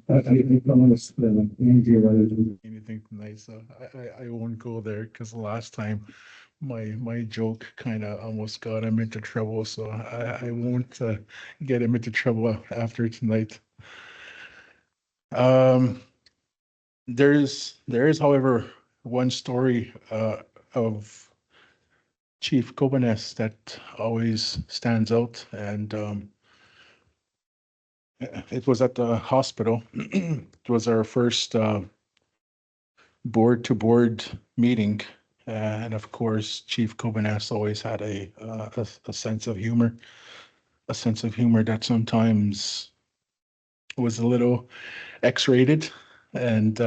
I promised Angie rather than anything tonight, so I won't go there because the last time my joke kind of almost got him into trouble, so I won't get him into trouble after tonight. Um, there is, however, one story of Chief Kobanes that always stands out, and it was at the hospital. It was our first board-to-board meeting, and of course, Chief Kobanes always had a sense of humor, that sometimes was a little X-rated, and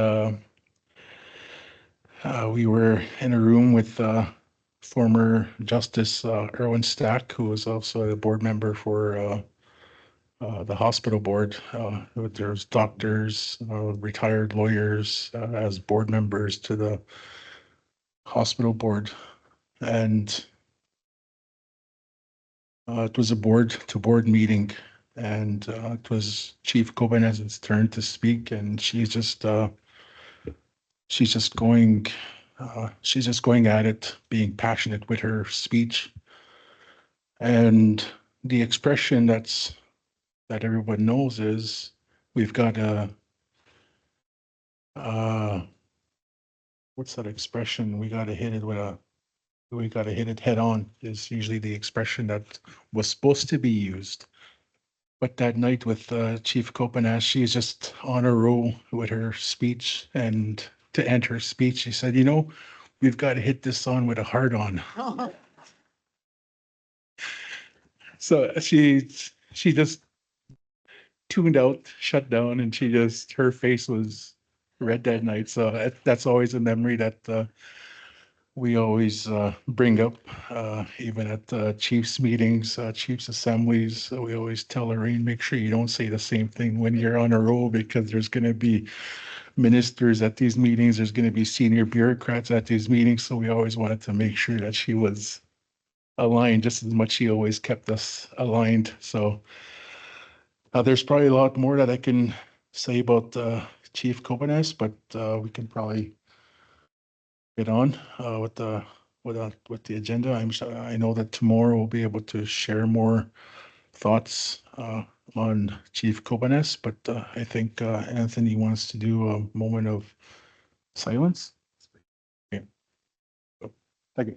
we were in a room with former Justice Erwin Stack, who was also a board member for the hospital board. There's doctors, retired lawyers as board members to the hospital board, and it was a board-to-board meeting, and it was Chief Kobanez's turn to speak, and she's just going at it, being passionate with her speech, and the expression that everyone knows is we've got a what's that expression? We got to hit it head on is usually the expression that was supposed to be used. But that night with Chief Kopanas, she's just on a roll with her speech. And to end her speech, she said, we've got to hit this on with a hard on. So she just tuned out, shut down, and her face was red that night. So that's always a memory that we always bring up, even at Chiefs meetings, Chiefs assemblies. We always tell Lorraine, make sure you don't say the same thing when you're on a roll, because there's going to be ministers at these meetings. There's going to be senior bureaucrats at these meetings. So we always wanted to make sure that she was aligned just as much. She always kept us aligned. So there's probably a lot more that I can say about Chief Kobanes, but we can probably get on with the agenda. I know that tomorrow we'll be able to share more thoughts on Chief Kobanes, but I think Anthony wants to do a moment of silence. Okay. Thank you.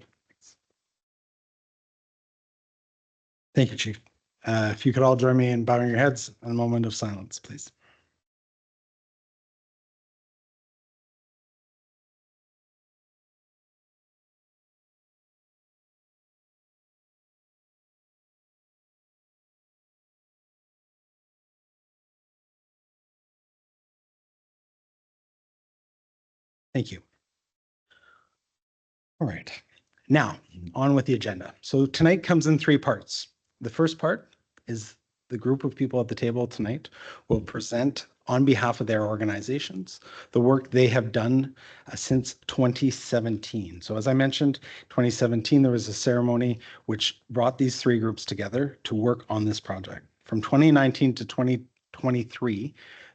Thank you, Chief. If you could all join me in bowing your heads in a moment of silence, please. Thank you. All right. Now, on with the agenda. So tonight comes in three parts. The first part is the group of people at the table tonight will present on behalf of their organizations the work they have done since 2017. So as I mentioned, 2017, there was a ceremony which brought these three groups together to work on this project. From 2019 to 2023,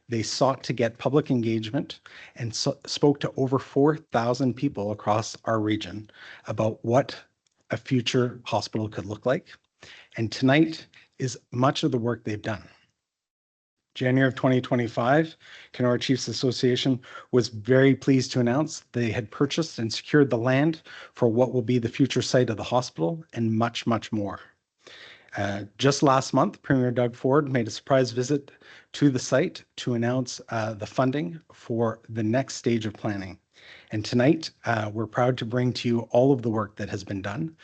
they sought to get public engagement and spoke to over 4,000 people across our region about what a future hospital could look like. And tonight is much of the work they've done. January of 2025, Kenora Chiefs Association was very pleased to announce they had purchased and secured the land for what will be the future site of the hospital, and much, much more. Just last month, Premier Doug Ford made a surprise visit to the site to announce the funding for the next stage of planning. And tonight, we're proud to bring to you all of the work that has been done.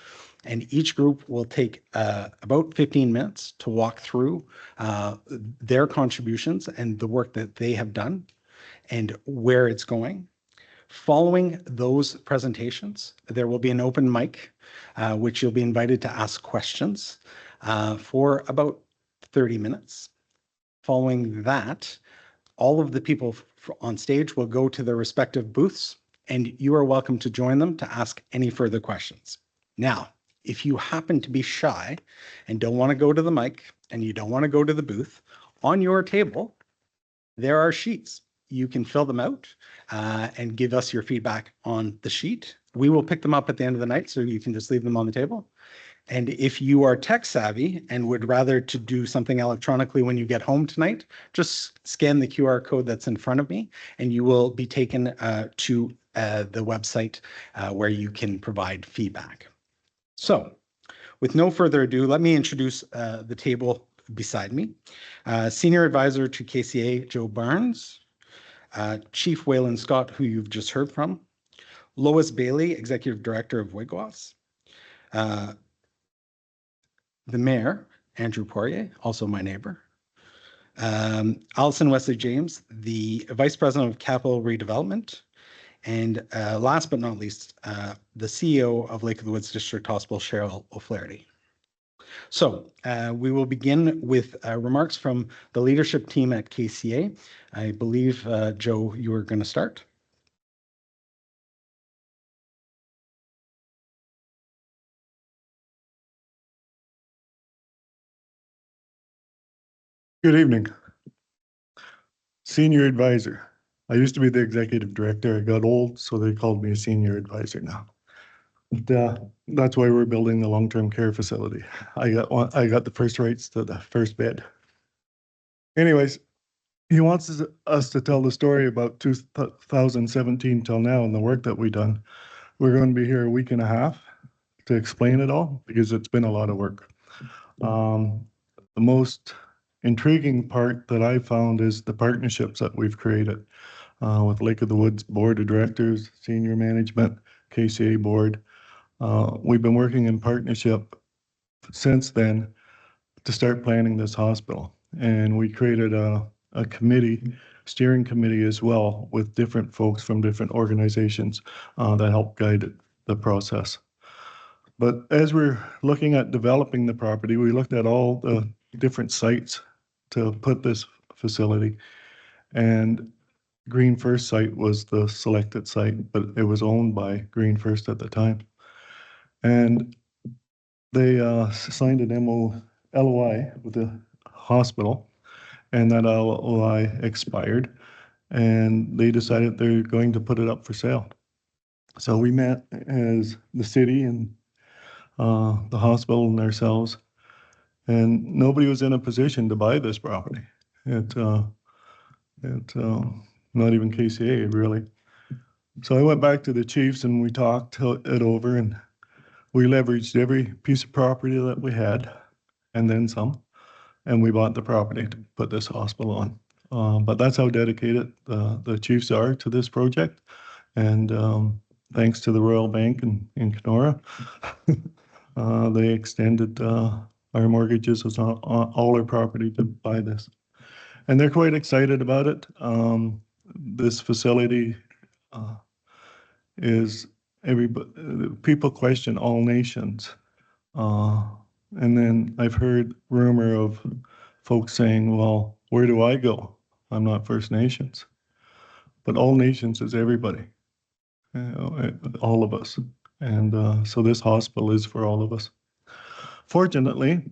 And each group will take about 15 minutes to walk through their contributions and the work that they have done and where it's going. Following those presentations, there will be an open mic, which you'll be invited to ask questions for about 30 minutes. Following that, all of the people on stage will go to their respective booths, and you are welcome to join them to ask any further questions. Now, if you happen to be shy and don't want to go to the mic and you don't want to go to the booth, on your table, There are sheets. You can fill them out and give us your feedback on the sheet. We will pick them up at the end of the night, so you can just leave them on the table. And if you are tech savvy and would rather to do something electronically when you get home tonight, just scan the QR code that's in front of me, and you will be taken to the website where you can provide feedback. So with no further ado, let me introduce the table beside me. Senior Advisor to KCA, Joe Barnes. Chief Waylon Scott, who you've just heard from. Lois Bailey, Executive Director of Wiigwas. The Mayor, Andrew Poirier, also my neighbor. Alison Wesley James, the Vice President of Capital Redevelopment. And last but not least, the CEO of Lake of the Woods District Hospital, Cheryl O'Flaherty. So we will begin with remarks from the leadership team at KCA. I believe, Joe, you were going to start. Good evening. Senior advisor. I used to be the executive director. I got old, so they called me a senior advisor now. But, that's why we're building the long-term care facility. I got the first rights to the first bed. Anyways, he wants us to tell the story about 2017 till now and the work that we've done. We're going to be here a week and a half to explain it all because it's been a lot of work. The most intriguing part that I found is the partnerships that we've created with Lake of the Woods Board of Directors, Senior Management, KCA Board. We've been working in partnership since then to start planning this hospital. And we created a committee, steering committee as well, with different folks from different organizations that help guide the process. But as we're looking at developing the property, we looked at all the different sites to put this facility. And Green First site was the selected site, but it was owned by Green First at the time. And they signed an LOI with the hospital, and that LOI expired, and they decided they're going to put it up for sale. So we met as the city and the hospital and ourselves, and nobody was in a position to buy this property. Not even KCA really. So I went back to the chiefs and we talked it over, and we leveraged every piece of property that we had and then some, and we bought the property to put this hospital on. But that's how dedicated the chiefs are to this project. And thanks to the Royal Bank in Kenora, they extended our mortgages on all our property to buy this. And they're quite excited about it. This facility is people question all nations. And then I've heard rumor of folks saying, well, where do I go? I'm not First Nations. But all nations is everybody, all of us. And so this hospital is for all of us. Fortunately,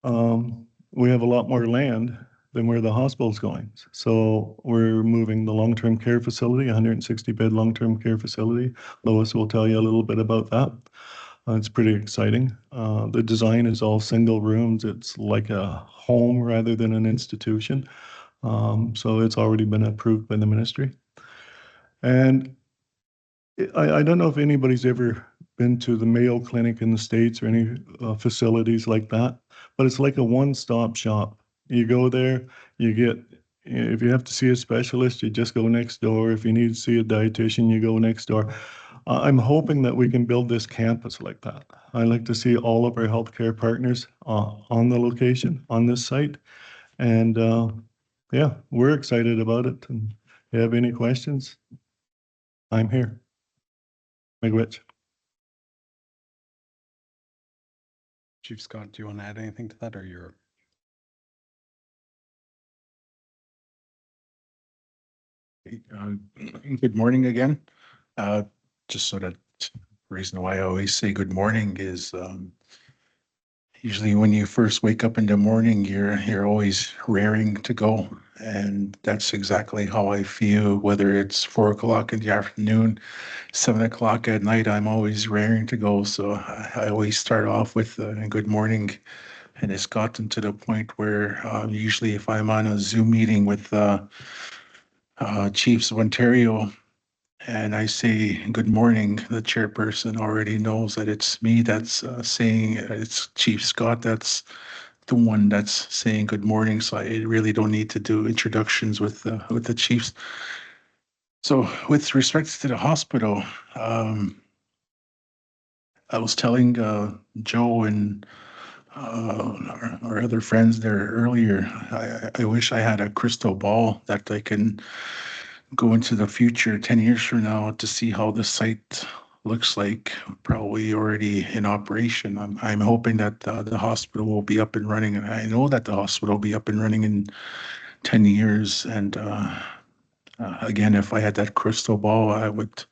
we have a lot more land than where the hospital's going. So we're moving the long-term care facility, 160-bed long-term care facility. Lois will tell you a little bit about that. It's pretty exciting. The design is all single rooms. It's like a home rather than an institution. So it's already been approved by the ministry. And I don't know if anybody's ever been to the Mayo Clinic in the States or any facilities like that, but it's like a one-stop shop. You go there, you get, if you have to see a specialist, you just go next door. If you need to see a dietitian, you go next door. I'm hoping that we can build this campus like that. I like to see all of our healthcare partners on the location, on this site. And yeah, we're excited about it. And if you have any questions, I'm here. Miigwech. Chief Scott, do you want to add anything to that, or you're? Good morning again. Just so that reason why I always say good morning is usually when you first wake up in the morning, you're always raring to go. And that's exactly how I feel, whether it's 4 o'clock in the afternoon, 7 o'clock at night, I'm always raring to go. So I always start off with a good morning. And it's gotten to the point where usually if I'm on a Zoom meeting with Chiefs of Ontario, and I say good morning, the chairperson already knows that it's me that's saying it's Chief Scott that's the one that's saying good morning. So I really don't need to do introductions with the Chiefs. So with respect to the hospital, I was telling Joe and our other friends there earlier, I wish I had a crystal ball that I can go into the future 10 years from now to see how the site looks like, probably already in operation. I'm hoping that the hospital will be up and running. And I know that the hospital will be up and running in 10 years. And again, if I had that crystal ball, I would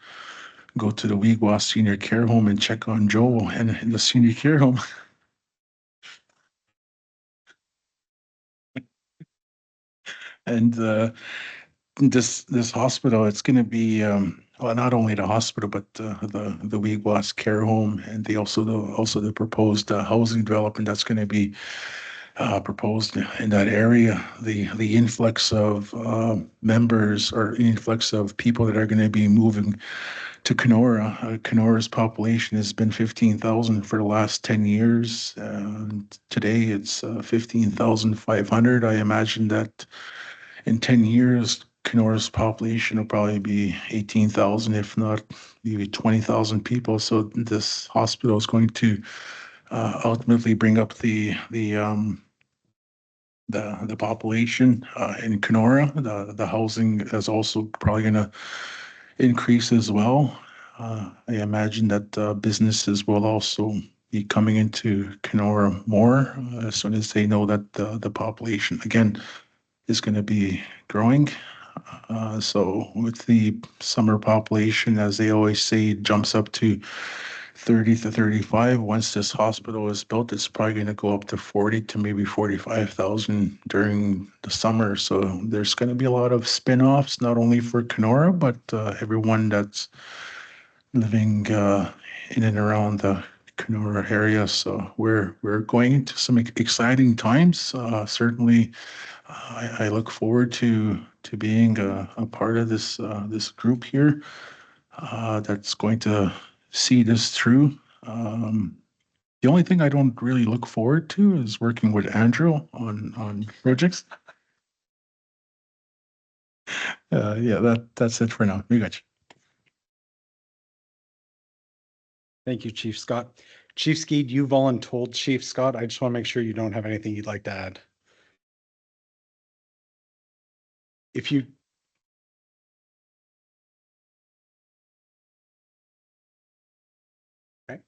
go to the Wiigwas senior care home and check on Joel and in the senior care home. And this hospital, it's going to be well, not only the hospital, but the Wiigwas care home, and also the proposed housing development that's going to be proposed in that area. The influx of members or influx of people that are going to be moving to Kenora. Kenora's population has been 15,000 for the last 10 years. Today it's 15,500. I imagine that in 10 years, Kenora's population will probably be 18,000, if not maybe 20,000 people. So this hospital is going to ultimately bring up the population in Kenora. The housing is also probably going to increase as well. I imagine that businesses will also be coming into Kenora more as soon as they know that the population again is going to be growing. So with the summer population, as they always say, jumps up to 30 to 35. Once this hospital is built, it's probably going to go up to 40 to maybe 45,000 during the summer. So there's going to be a lot of spin-offs, not only for Kenora, but everyone that's living in and around the Kenora area. So we're going into some exciting times. Certainly, I look forward to being a part of this group here that's going to see this through. The only thing I don't really look forward to is working with Andrew on projects. Yeah, that's it for now. You got you. Thank you, Chief Scott. Chief Skeed, you voluntold Chief Scott. I just want to make sure you don't have anything you'd like to add. If you okay.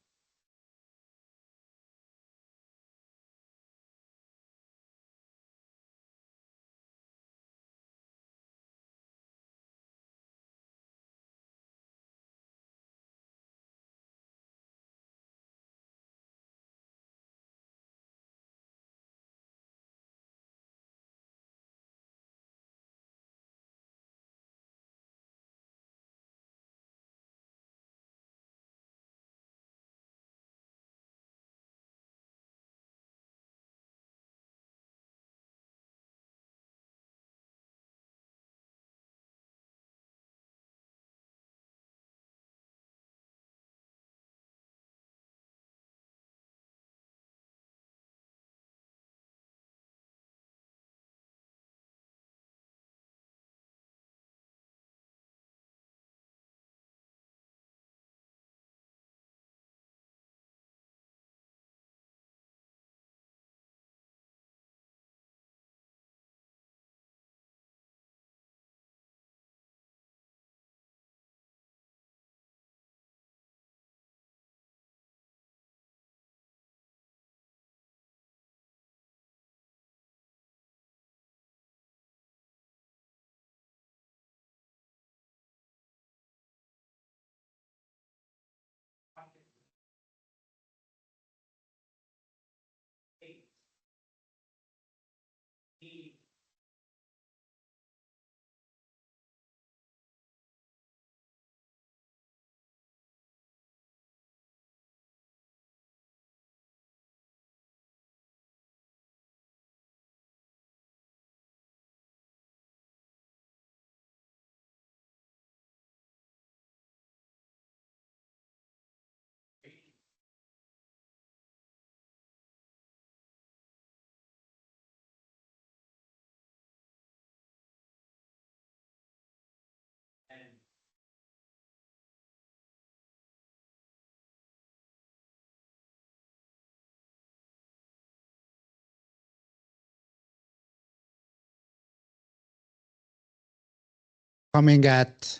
coming at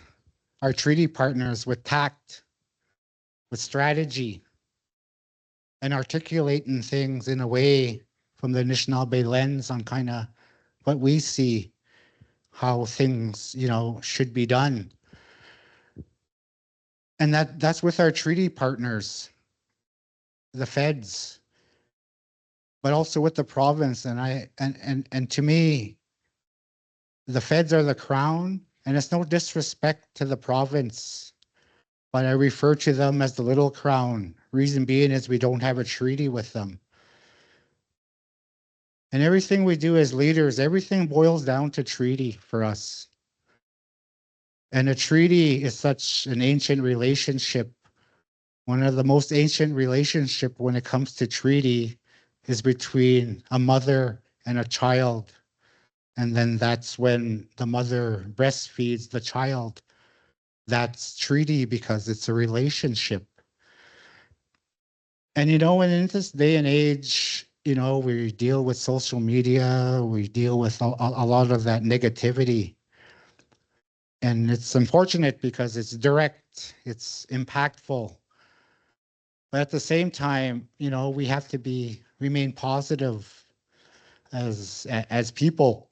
our treaty partners with tact, with strategy, and articulating things in a way from the Anishinaabe lens on kind of what we see, how things, should be done. And that's with our treaty partners, the feds, but also with the province. And to me, the feds are the crown, and it's no disrespect to the province, but I refer to them as the little crown. Reason being is we don't have a treaty with them. And everything we do as leaders, everything boils down to treaty for us. And a treaty is such an ancient relationship. One of the most ancient relationship when it comes to treaty is between a mother and a child. And then that's when the mother breastfeeds the child. That's treaty because it's a relationship. And in this day and age, we deal with social media, we deal with a lot of that negativity. And it's unfortunate because it's direct, it's impactful. But at the same time, we have to remain positive as people,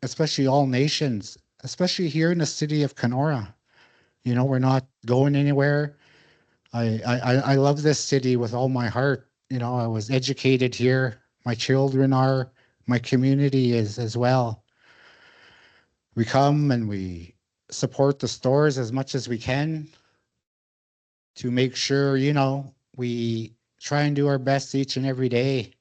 especially all nations, especially here in the city of Kenora. We're not going anywhere. I love this city with all my heart. I was educated here. My children are. My community is as well. We come and we support the stores as much as we can to make sure, we try and do our best each and every day.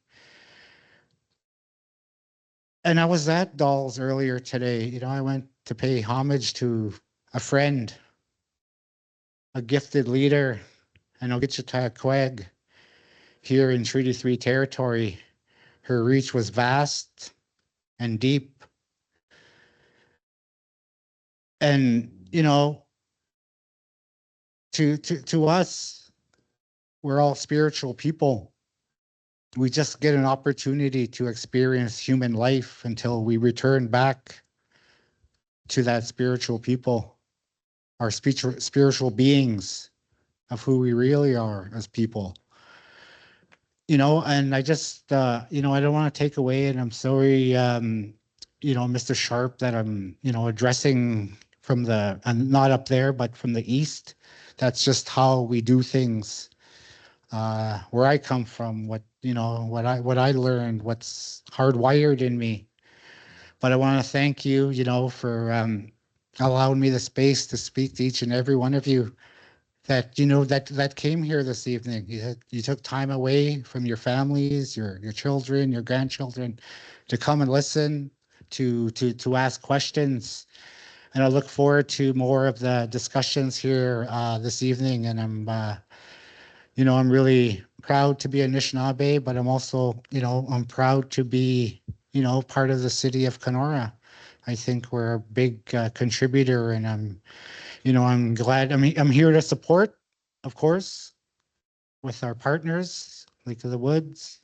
And I was at Dolls earlier today. I went to pay homage to a friend, a gifted leader, an Ogimaawabiitong here in Treaty 3 territory. Her reach was vast and deep. And, to us, we're all spiritual people. We just get an opportunity to experience human life until we return back to that spiritual people, our spiritual beings of who we really are as people. And I just, I don't want to take away, and I'm sorry, Mr. Sharp, that I'm, addressing from I'm not up there, but from the east. That's just how we do things. Where I come from, what I learned, what's hardwired in me. But I want to thank you, for allowing me the space to speak to each and every one of you that that came here this evening. You took time away from your families, your children, your grandchildren, to come and listen, to ask questions. And I look forward to more of the discussions here this evening. And I'm really proud to be Anishinaabe, but I'm also, I'm proud to be, part of the city of Kenora. I think we're a big contributor, and I'm glad. I'm here to support, of course, with our partners, Lake of the Woods,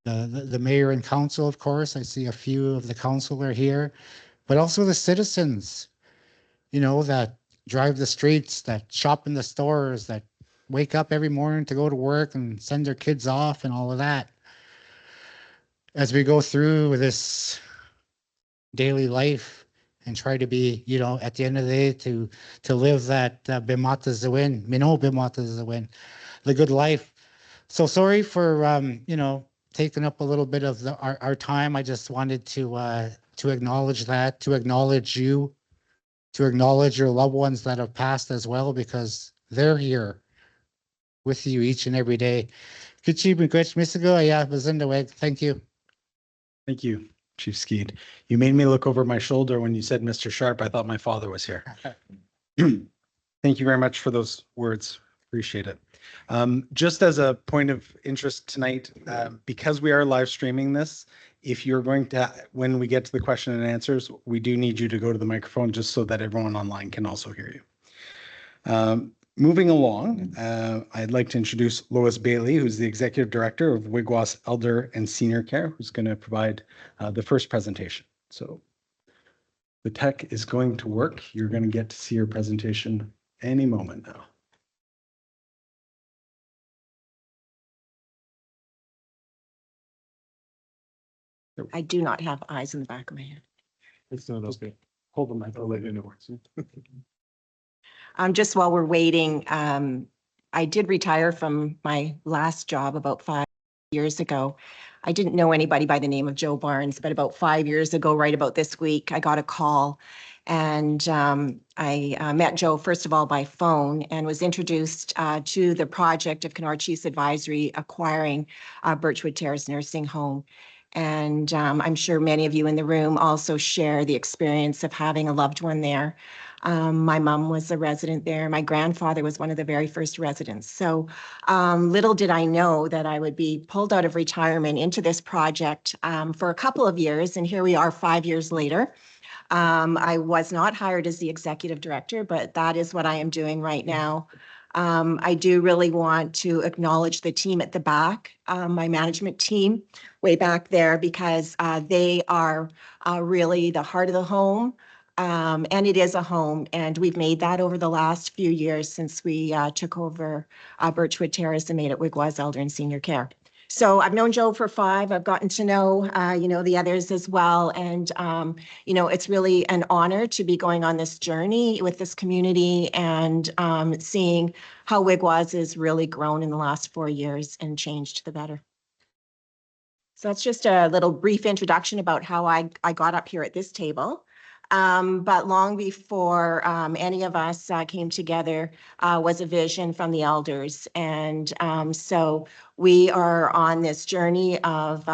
the mayor and council, of course. I see a few of the council are here, but also the citizens, that drive the streets, that shop in the stores, that wake up every morning to go to work and send their kids off and all of that. As we go through this daily life and try to be, at the end of the day, to live that Bimata Zawin, Mino Bimata Zawin, the good life. So sorry for, taking up a little bit of our time. I just wanted to acknowledge that, to acknowledge you, to acknowledge your loved ones that have passed as well, because they're here with you each and every day. Thank you. Thank you, Chief Skeed. You made me look over my shoulder when you said Mr. Sharp. I thought my father was here. Thank you very much for those words. Appreciate it. Just as a point of interest tonight, because we are live streaming this, if you're going to, when we get to the question and answers, we do need you to go to the microphone just so that everyone online can also hear you. Moving along, I'd like to introduce Lois Bailey, who's the Executive Director of Wiigwas Elder and Senior Care, who's going to provide the first presentation. So The tech is going to work. You're going to get to see your presentation any moment now. I do not have eyes in the back of my head. It's not okay. Hold the mic. I'll let you know. Just while we're waiting, I did retire from my last job about 5 years ago. I didn't know anybody by the name of Joe Barnes, but about 5 years ago, right about this week, I got a call. And I met Joe, first of all, by phone and was introduced to the project of Kenora Chiefs Advisory acquiring Birchwood Terrace Nursing Home. And I'm sure many of you in the room also share the experience of having a loved one there. My mom was a resident there. My grandfather was one of the very first residents. So little did I know that I would be pulled out of retirement into this project for a couple of years. And here we are 5 years later. I was not hired as the executive director, but that is what I am doing right now. I do really want to acknowledge the team at the back, my management team way back there, because they are really the heart of the home. And it is a home, and we've made that over the last few years since we took over Birchwood Terrace and made it Wiigwas Elder and Senior Care. So I've known Joe for 5. I've gotten to know, the others as well. And, it's really an honor to be going on this journey with this community and seeing how Wiigwas has really grown in the last 4 years and changed to the better. So that's just a little brief introduction about how I got up here at this table. But long before any of us came together was a vision from the elders. And so we are on this journey of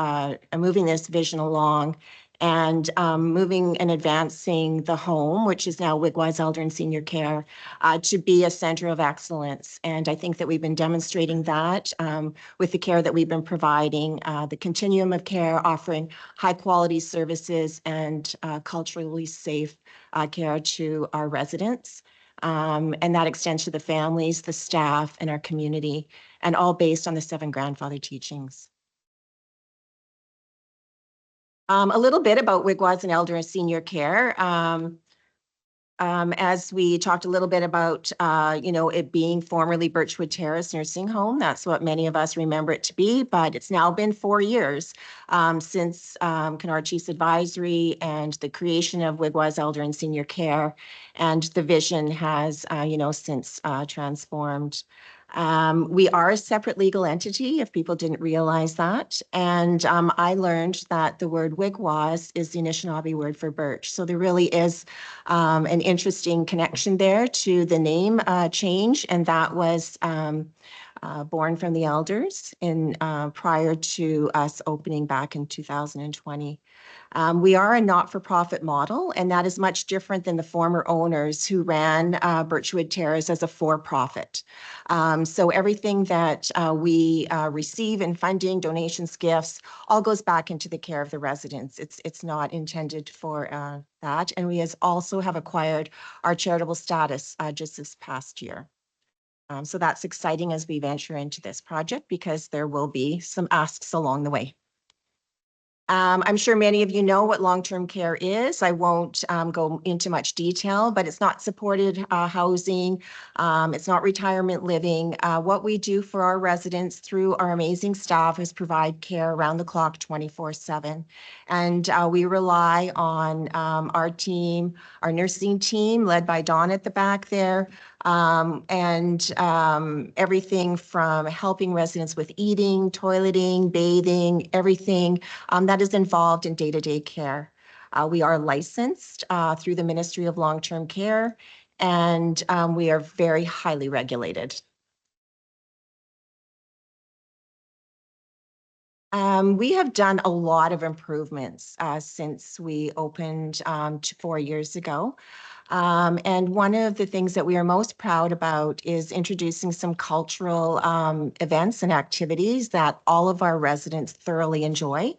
moving this vision along and moving and advancing the home, which is now Wiigwas Elder and Senior Care, to be a center of excellence. And I think that we've been demonstrating that with the care that we've been providing, the continuum of care, offering high quality services and culturally safe care to our residents. And that extends to the families, the staff, and our community, and all based on the 7 grandfather teachings. A little bit about Wiigwas and Elder and Senior Care. As we talked a little bit about, it being formerly Birchwood Terrace Nursing Home, that's what many of us remember it to be, but it's now been 4 years since Kenora Chiefs Advisory and the creation of Wiigwas Elder and Senior Care, and the vision has, since transformed. We are a separate legal entity, if people didn't realize that. And I learned that the word Wiigwas is the Anishinaabe word for birch. So there really is an interesting connection there to the name change. And that was born from the elders in prior to us opening back in 2020. We are a not-for-profit model, and that is much different than the former owners who ran Birchwood Terrace as a for-profit. So everything that we receive in funding, donations, gifts, all goes back into the care of the residents. It's not intended for that. And we also have acquired our charitable status just this past year. So that's exciting as we venture into this project because there will be some asks along the way. I'm sure many of you know what long-term care is. I won't go into much detail, but it's not supported housing. It's not retirement living. What we do for our residents through our amazing staff is provide care around the clock 24/7. And we rely on our team, our nursing team led by Dawn at the back there, and everything from helping residents with eating, toileting, bathing, everything that is involved in day-to-day care. We are licensed through the Ministry of Long-Term Care, and we are very highly regulated. We have done a lot of improvements since we opened 4 years ago. And one of the things that we are most proud about is introducing some cultural events and activities that all of our residents thoroughly enjoy.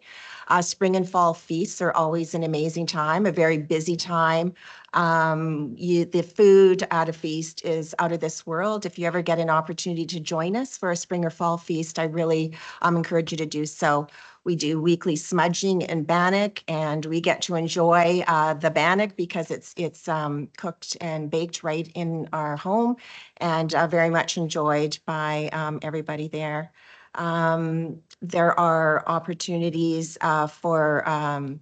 Spring and fall feasts are always an amazing time, a very busy time. The food at a feast is out of this world. If you ever get an opportunity to join us for a spring or fall feast, I really encourage you to do so. We do weekly smudging and bannock, and we get to enjoy the bannock because it's cooked and baked right in our home, and very much enjoyed by everybody there. There are opportunities for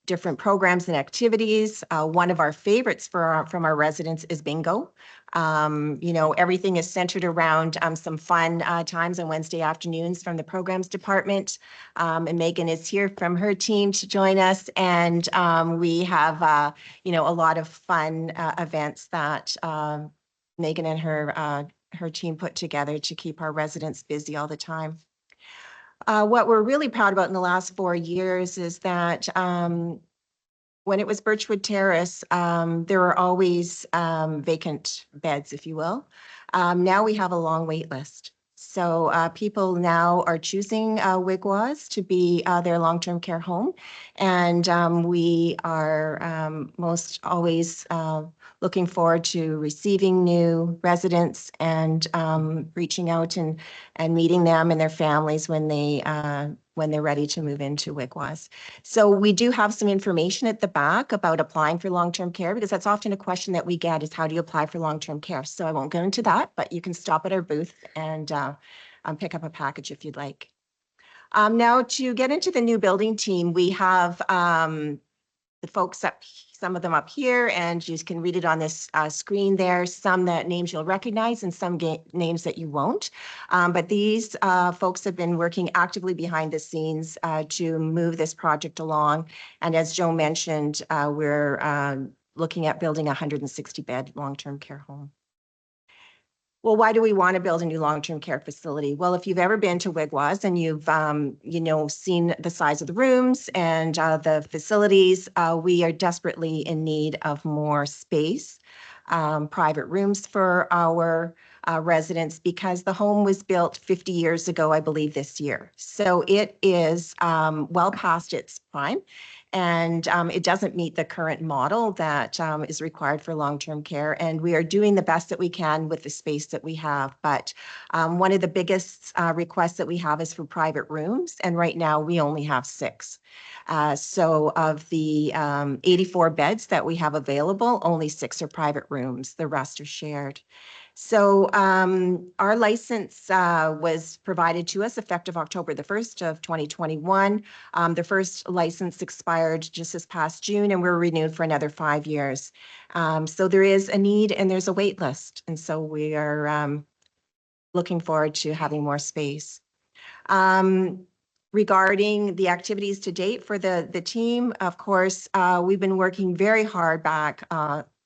different programs and activities. One of our favorites from our residents is bingo. Everything is centered around some fun times on Wednesday afternoons from the programs department. And Megan is here from her team to join us. And we have, a lot of fun events that Megan and her team put together to keep our residents busy all the time. What we're really proud about in the last 4 years is that when it was Birchwood Terrace, there were always vacant beds, if you will. Now we have a long wait list. So people now are choosing Wiigwas to be their long-term care home. And we are most always looking forward to receiving new residents and reaching out and meeting them and their families when they're ready to move into Wiigwas. So we do have some information at the back about applying for long-term care, because that's often a question that we get is how do you apply for long-term care? So I won't go into that, but you can stop at our booth and pick up a package if you'd like. Now to get into the new building team, we have the folks some of them up here, and you can read it on this screen there. Some names you'll recognize and some names that you won't. But these folks have been working actively behind the scenes to move this project along. And as Joe mentioned, we're looking at building a 160-bed long-term care home. Well, why do we want to build a new long-term care facility? Well, if you've ever been to Wiigwas and you've, seen the size of the rooms and the facilities, we are desperately in need of more space, private rooms for our residents, because the home was built 50 years ago, I believe this year. So it is well past its prime. And it doesn't meet the current model that is required for long-term care. And we are doing the best that we can with the space that we have. But one of the biggest requests that we have is for private rooms. And right now we only have 6. So of the 84 beds that we have available, only 6 are private rooms. The rest are shared. So our license was provided to us effective October the 1st of 2021. The first license expired just this past June, and we're renewed for another 5 years. So there is a need and there's a wait list. And so we are looking forward to having more space. Regarding the activities to date for the team, of course, we've been working very hard back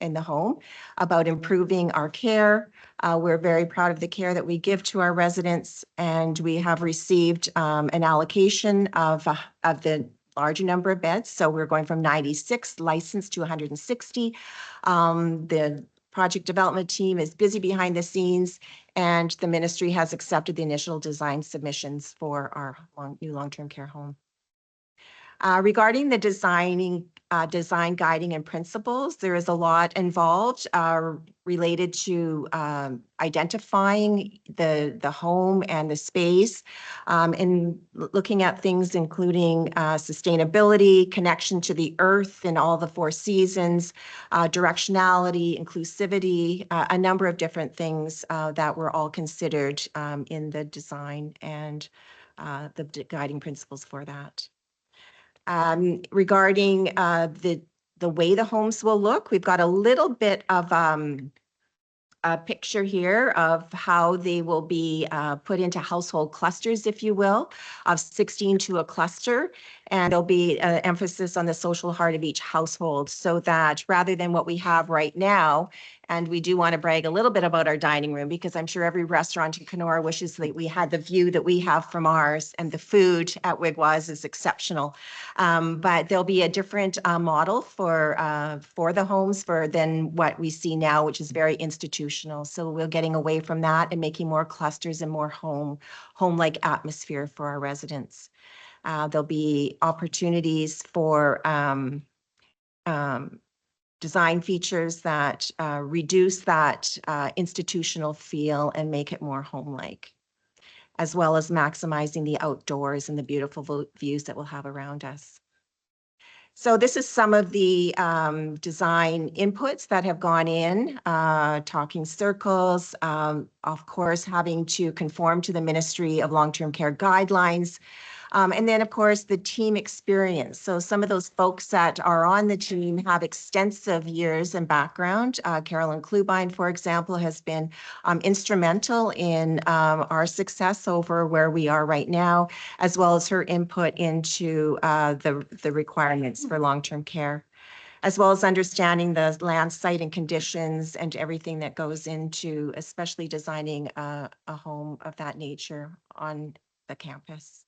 in the home about improving our care. We're very proud of the care that we give to our residents, and we have received an allocation of the larger number of beds. So we're going from 96 licensed to 160. The project development team is busy behind the scenes, and the ministry has accepted the initial design submissions for our new long-term care home. Regarding the design guiding and principles, there is a lot involved related to identifying the home and the space, and looking at things including sustainability, connection to the earth and all the 4 seasons, directionality, inclusivity, a number of different things that were all considered in the design and the guiding principles for that. Regarding the way the homes will look, we've got a little bit of a picture here of how they will be put into household clusters, if you will, of 16 to a cluster. And there'll be an emphasis on the social heart of each household, so that rather than what we have right now, and we do want to brag a little bit about our dining room, because I'm sure every restaurant in Kenora wishes that we had the view that we have from ours, and the food at Wiigwas is exceptional. But there'll be a different model for the homes than what we see now, which is very institutional. So we're getting away from that and making more clusters and more home-like atmosphere for our residents. There'll be opportunities for design features that reduce that institutional feel and make it more home-like, as well as maximizing the outdoors and the beautiful views that we'll have around us. So this is some of the design inputs that have gone in, talking circles, of course, having to conform to the Ministry of Long-Term Care guidelines. And then, of course, the team experience. So some of those folks that are on the team have extensive years and background. Carolyn Klubine, for example, has been instrumental in our success over where we are right now, as well as her input into the requirements for long-term care, as well as understanding the land, site, and conditions and everything that goes into especially designing a home of that nature on the campus.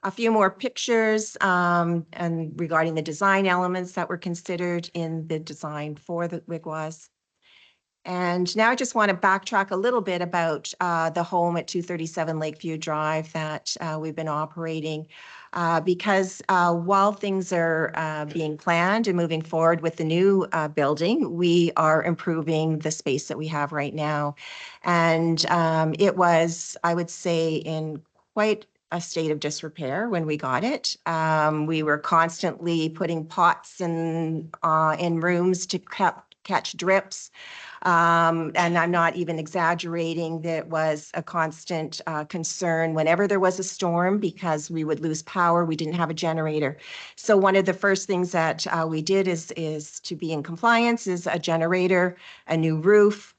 A few more pictures and regarding the design elements that were considered in the design for the Wiigwas. And now I just want to backtrack a little bit about the home at 237 Lakeview Drive that we've been operating, because while things are being planned and moving forward with the new building, we are improving the space that we have right now. And it was, I would say, in quite a state of disrepair when we got it. We were constantly putting pots in rooms to catch drips. And I'm not even exaggerating, that was a constant concern whenever there was a storm, because we would lose power. We didn't have a generator. So one of the first things that we did is to be in compliance is a generator, a new roof.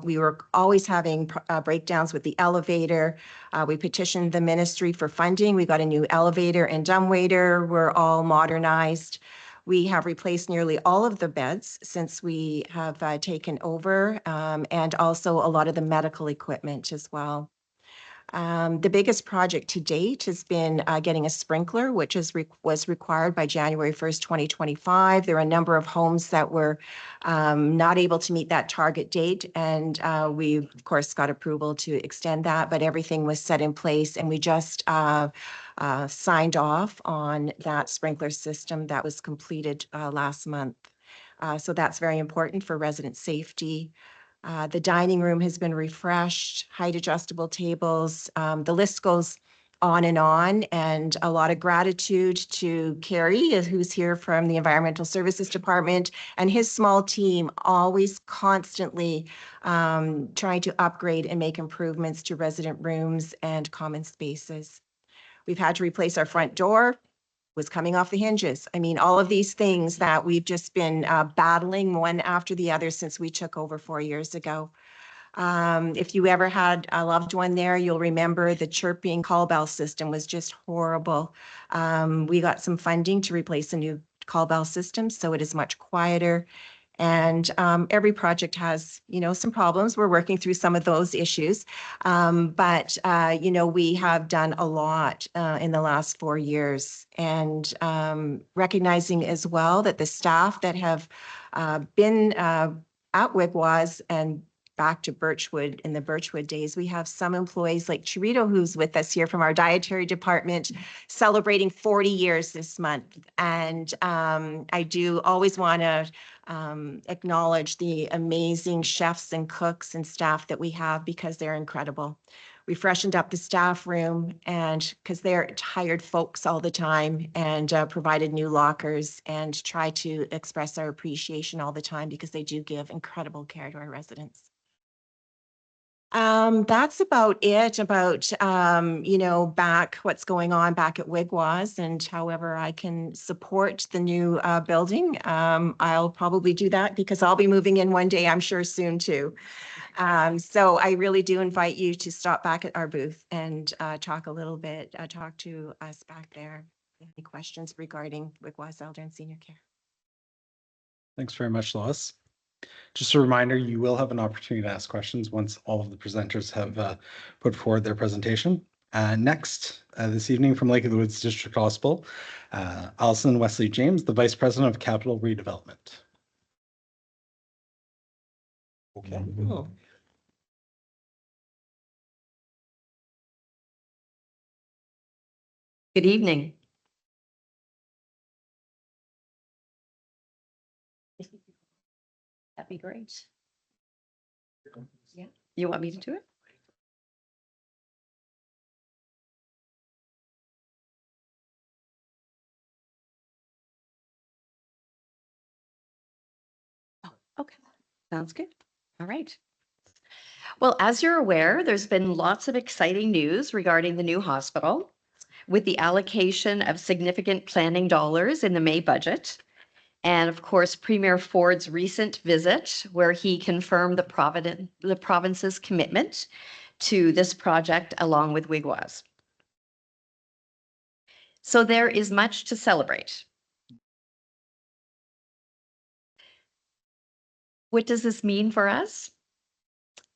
We were always having breakdowns with the elevator. We petitioned the ministry for funding. We got a new elevator and dumbwaiter. We're all modernized. We have replaced nearly all of the beds since we have taken over, and also a lot of the medical equipment as well. The biggest project to date has been getting a sprinkler, which was required by January 1st, 2025. There are a number of homes that were not able to meet that target date, and we, of course, got approval to extend that, but everything was set in place, and we just signed off on that sprinkler system that was completed last month. So that's very important for resident safety. The dining room has been refreshed, height adjustable tables. The list goes on, and a lot of gratitude to Carrie, who's here from the Environmental Services Department, and his small team, always constantly trying to upgrade and make improvements to resident rooms and common spaces. We've had to replace our front door, was coming off the hinges. I mean, all of these things that we've just been battling one after the other since we took over 4 years ago. If you ever had a loved one there, you'll remember the chirping call bell system was just horrible. We got some funding to replace a new call bell system, so it is much quieter. And every project has, some problems. We're working through some of those issues. But we have done a lot in the last 4 years, and recognizing as well that the staff that have been at Wiigwas and back to Birchwood in the Birchwood days, we have some employees like Chirito, who's with us here from our dietary department, celebrating 40 years this month. And I do always want to acknowledge the amazing chefs and cooks and staff that we have, because they're incredible. We freshened up the staff room, and because they're tired folks all the time, and provided new lockers, and try to express our appreciation all the time, because they do give incredible care to our residents. That's about it about, what's going on back at Wiigwas, and however I can support the new building. I'll probably do that, because I'll be moving in one day, I'm sure soon too. So I really do invite you to stop back at our booth and talk to us back there. Any questions regarding Wiigwas Elder and Senior Care? Thanks very much, Lois. Just a reminder, you will have an opportunity to ask questions once all of the presenters have put forward their presentation. Next, this evening from Lake of the Woods District Hospital, Alison Wesley James, the Vice President of Capital Redevelopment. Okay. Oh. Good evening. That'd be great. Yeah, you want me to do it? Oh, okay. Sounds good. All right. Well, as you're aware, there's been lots of exciting news regarding the new hospital with the allocation of significant planning dollars in the May budget. And of course, Premier Ford's recent visit, where he confirmed the province's commitment to this project along with Wiigwas. So there is much to celebrate. What does this mean for us?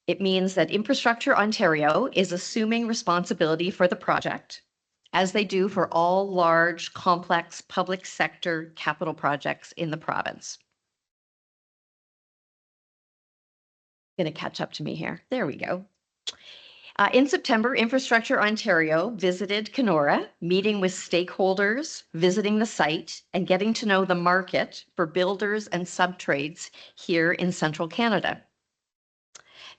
It means that Infrastructure Ontario is assuming responsibility for the project, as they do for all large, complex public sector capital projects in the province. Going to catch up to me here. There we go. In September, Infrastructure Ontario visited Kenora, meeting with stakeholders, visiting the site, and getting to know the market for builders and subtrades here in central Canada.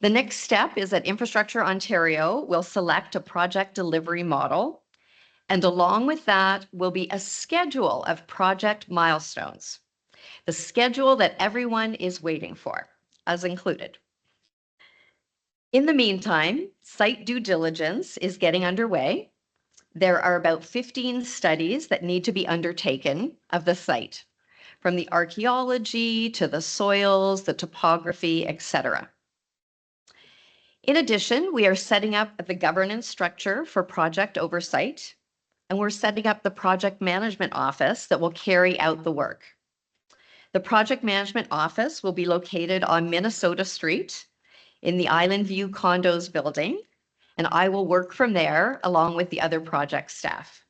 The next step is that Infrastructure Ontario will select a project delivery model, and along with that will be a schedule of project milestones, the schedule that everyone is waiting for, as included. In the meantime, site due diligence is getting underway. There are about 15 studies that need to be undertaken of the site, from the archaeology to the soils, the topography, etc. In addition, we are setting up the governance structure for project oversight, and we're setting up the project management office that will carry out the work. The project management office will be located on Minnesota Street in the Island View Condos building, and I will work from there along with the other project staff.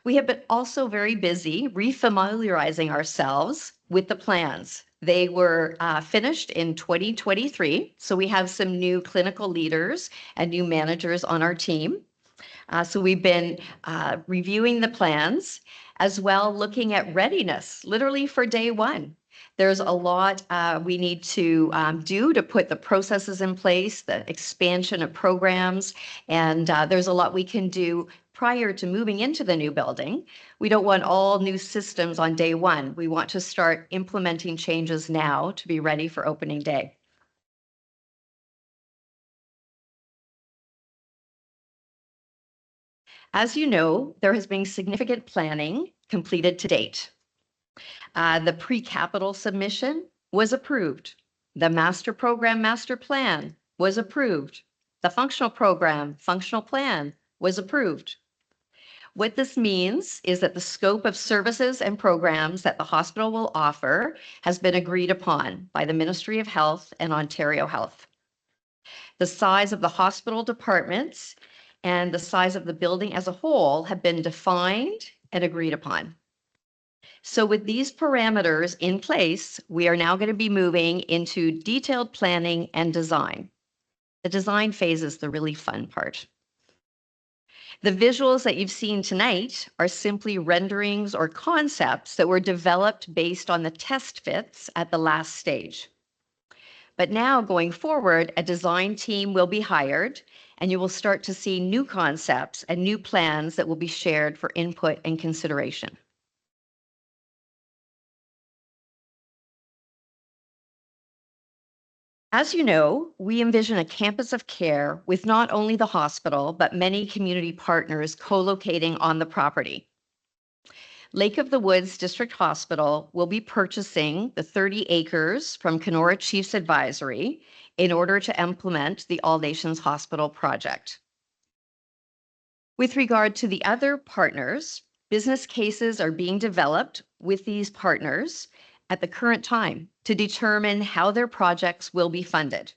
We have been also very busy refamiliarizing ourselves with the plans. They were finished in 2023, so we have some new clinical leaders and new managers on our team. So we've been reviewing the plans, as well looking at readiness, literally for day one. There's a lot we need to do to put the processes in place, the expansion of programs, and there's a lot we can do prior to moving into the new building. We don't want all new systems on day one. We want to start implementing changes now to be ready for opening day. As you know, there has been significant planning completed to date. The pre-capital submission was approved. The master program, master plan was approved. The functional program, functional plan was approved. What this means is that the scope of services and programs that the hospital will offer has been agreed upon by the Ministry of Health and Ontario Health. The size of the hospital departments and the size of the building as a whole have been defined and agreed upon. So with these parameters in place, we are now going to be moving into detailed planning and design. The design phase is the really fun part. The visuals that you've seen tonight are simply renderings or concepts that were developed based on the test fits at the last stage. But now going forward, a design team will be hired, and you will start to see new concepts and new plans that will be shared for input and consideration. As you know, we envision a campus of care with not only the hospital, but many community partners co-locating on the property. Lake of the Woods District Hospital will be purchasing the 30 acres from Kenora Chiefs Advisory in order to implement the All Nations Hospital project. With regard to the other partners, business cases are being developed with these partners at the current time to determine how their projects will be funded.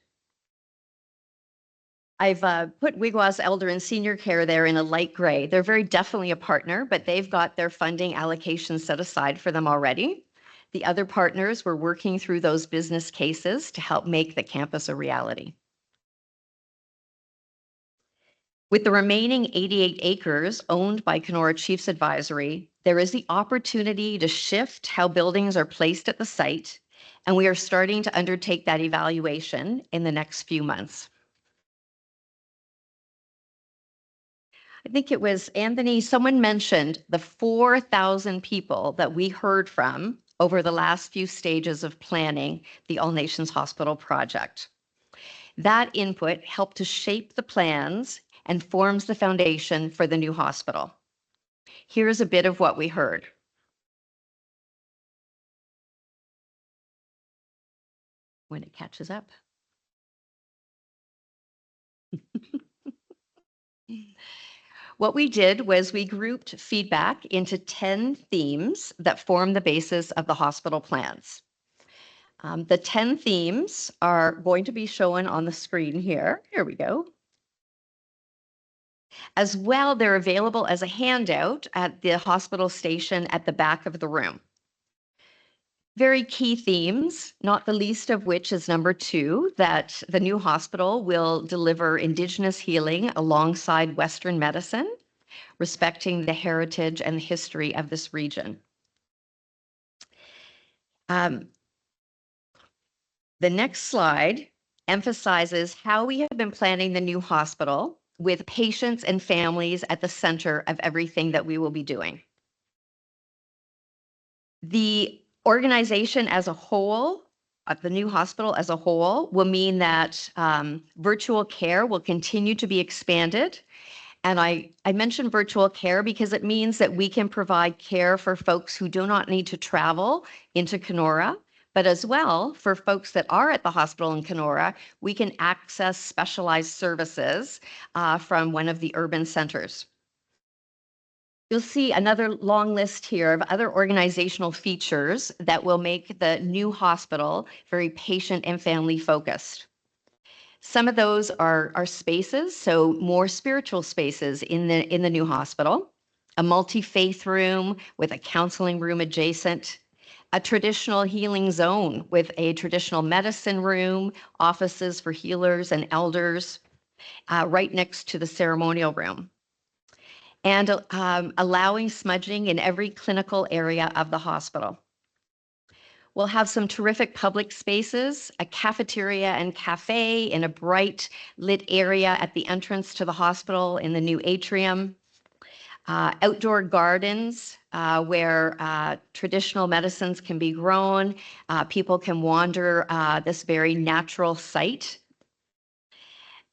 I've put Wiigwas Elder and Senior Care there in a light gray. They're very definitely a partner, but they've got their funding allocation set aside for them already. The other partners were working through those business cases to help make the campus a reality. With the remaining 88 acres owned by Kenora Chiefs Advisory, there is the opportunity to shift how buildings are placed at the site, and we are starting to undertake that evaluation in the next few months. I think it was Anthony, someone mentioned the 4,000 people that we heard from over the last few stages of planning the All Nations Hospital project. That input helped to shape the plans and forms the foundation for the new hospital. Here's a bit of what we heard. When it catches up. What we did was we grouped feedback into 10 themes that form the basis of the hospital plans. The 10 themes are going to be shown on the screen here. Here we go. As well, they're available as a handout at the hospital station at the back of the room. Very key themes, not the least of which is number 2, that the new hospital will deliver Indigenous healing alongside Western medicine, respecting the heritage and the history of this region. The next slide emphasizes how we have been planning the new hospital with patients and families at the center of everything that we will be doing. The organization as a whole, the new hospital as a whole, will mean that virtual care will continue to be expanded. And I mentioned virtual care because it means that we can provide care for folks who do not need to travel into Kenora, but as well for folks that are at the hospital in Kenora, we can access specialized services from one of the urban centers. You'll see another long list here of other organizational features that will make the new hospital very patient and family focused. Some of those are spaces, so more spiritual spaces in the new hospital, a multi-faith room with a counseling room adjacent, a traditional healing zone with a traditional medicine room, offices for healers and elders, right next to the ceremonial room, and allowing smudging in every clinical area of the hospital. We'll have some terrific public spaces, a cafeteria and cafe in a bright lit area at the entrance to the hospital in the new atrium, outdoor gardens where traditional medicines can be grown. People can wander this very natural site.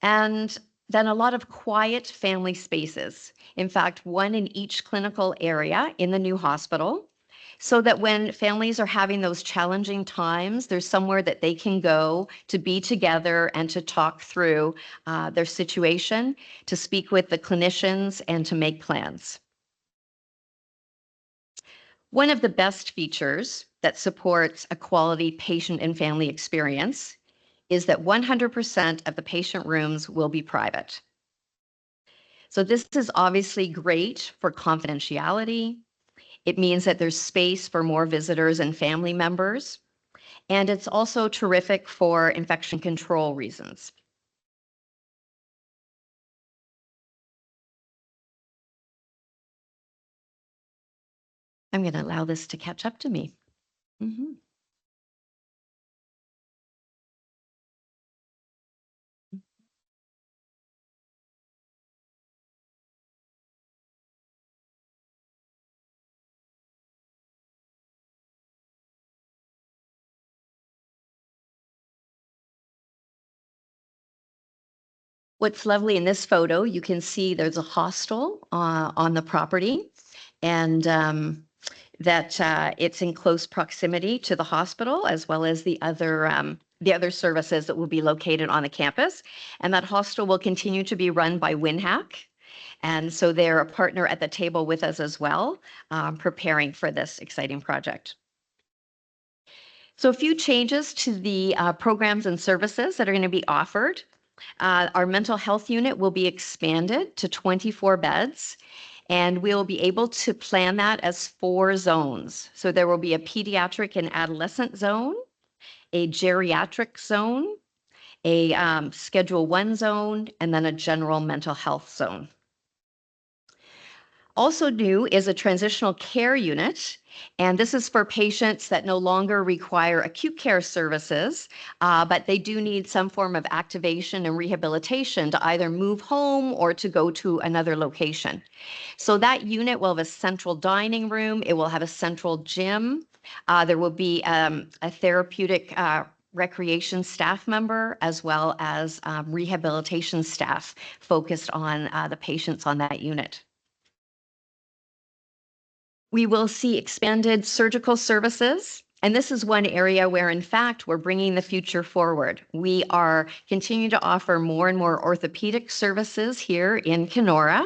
And then a lot of quiet family spaces. In fact, one in each clinical area in the new hospital, so that when families are having those challenging times, there's somewhere that they can go to be together and to talk through their situation, to speak with the clinicians, and to make plans. One of the best features that supports a quality patient and family experience is that 100% of the patient rooms will be private. So this is obviously great for confidentiality. It means that there's space for more visitors and family members, and it's also terrific for infection control reasons. I'm going to allow this to catch up to me. What's lovely in this photo, you can see there's a hostel on the property, and that it's in close proximity to the hospital, as well as the other services that will be located on the campus. And that hostel will continue to be run by WinHack. And so they're a partner at the table with us as well, preparing for this exciting project. So a few changes to the programs and services that are going to be offered. Our mental health unit will be expanded to 24 beds, and we'll be able to plan that as 4 zones. So there will be a pediatric and adolescent zone, a geriatric zone, a Schedule 1 zone, and then a general mental health zone. Also new is a transitional care unit, and this is for patients that no longer require acute care services, but they do need some form of activation and rehabilitation to either move home or to go to another location. So that unit will have a central dining room, it will have a central gym, there will be a therapeutic recreation staff member as well as rehabilitation staff focused on the patients on that unit. We will see expanded surgical services. And this is one area where, in fact, we're bringing the future forward. We are continuing to offer more and more orthopedic services here in Kenora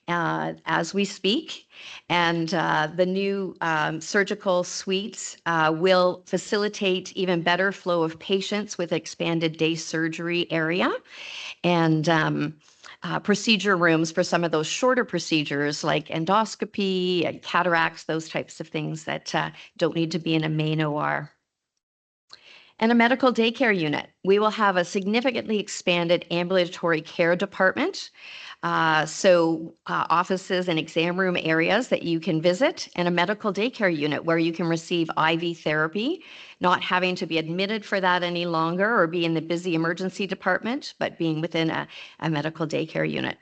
as we speak. And the new surgical suites will facilitate even better flow of patients with expanded day surgery area. And procedure rooms for some of those shorter procedures like endoscopy and cataracts, those types of things that don't need to be in a main OR. And a medical daycare unit. We will have a significantly expanded ambulatory care department. Offices and exam room areas that you can visit, and a medical daycare unit where you can receive IV therapy, not having to be admitted for that any longer or be in the busy emergency department, but being within a medical daycare unit.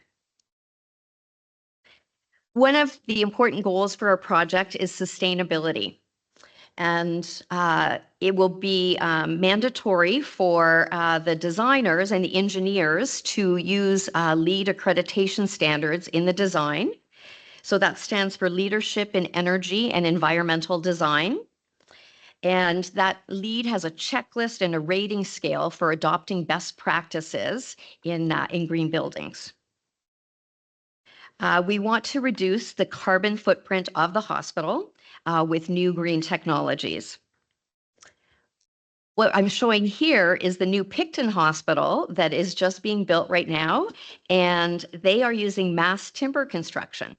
One of the important goals for our project is sustainability. And it will be mandatory for the designers and the engineers to use LEED accreditation standards in the design. So that stands for Leadership in Energy and Environmental Design. And that LEED has a checklist and a rating scale for adopting best practices in green buildings. We want to reduce the carbon footprint of the hospital with new green technologies. What I'm showing here is the new Picton Hospital that is just being built right now, and they are using mass timber construction.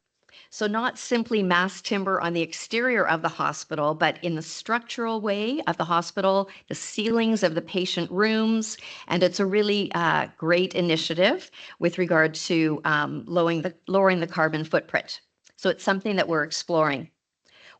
So not simply mass timber on the exterior of the hospital, but in the structural way of the hospital, the ceilings of the patient rooms, and it's a really great initiative with regard to lowering the carbon footprint. So it's something that we're exploring.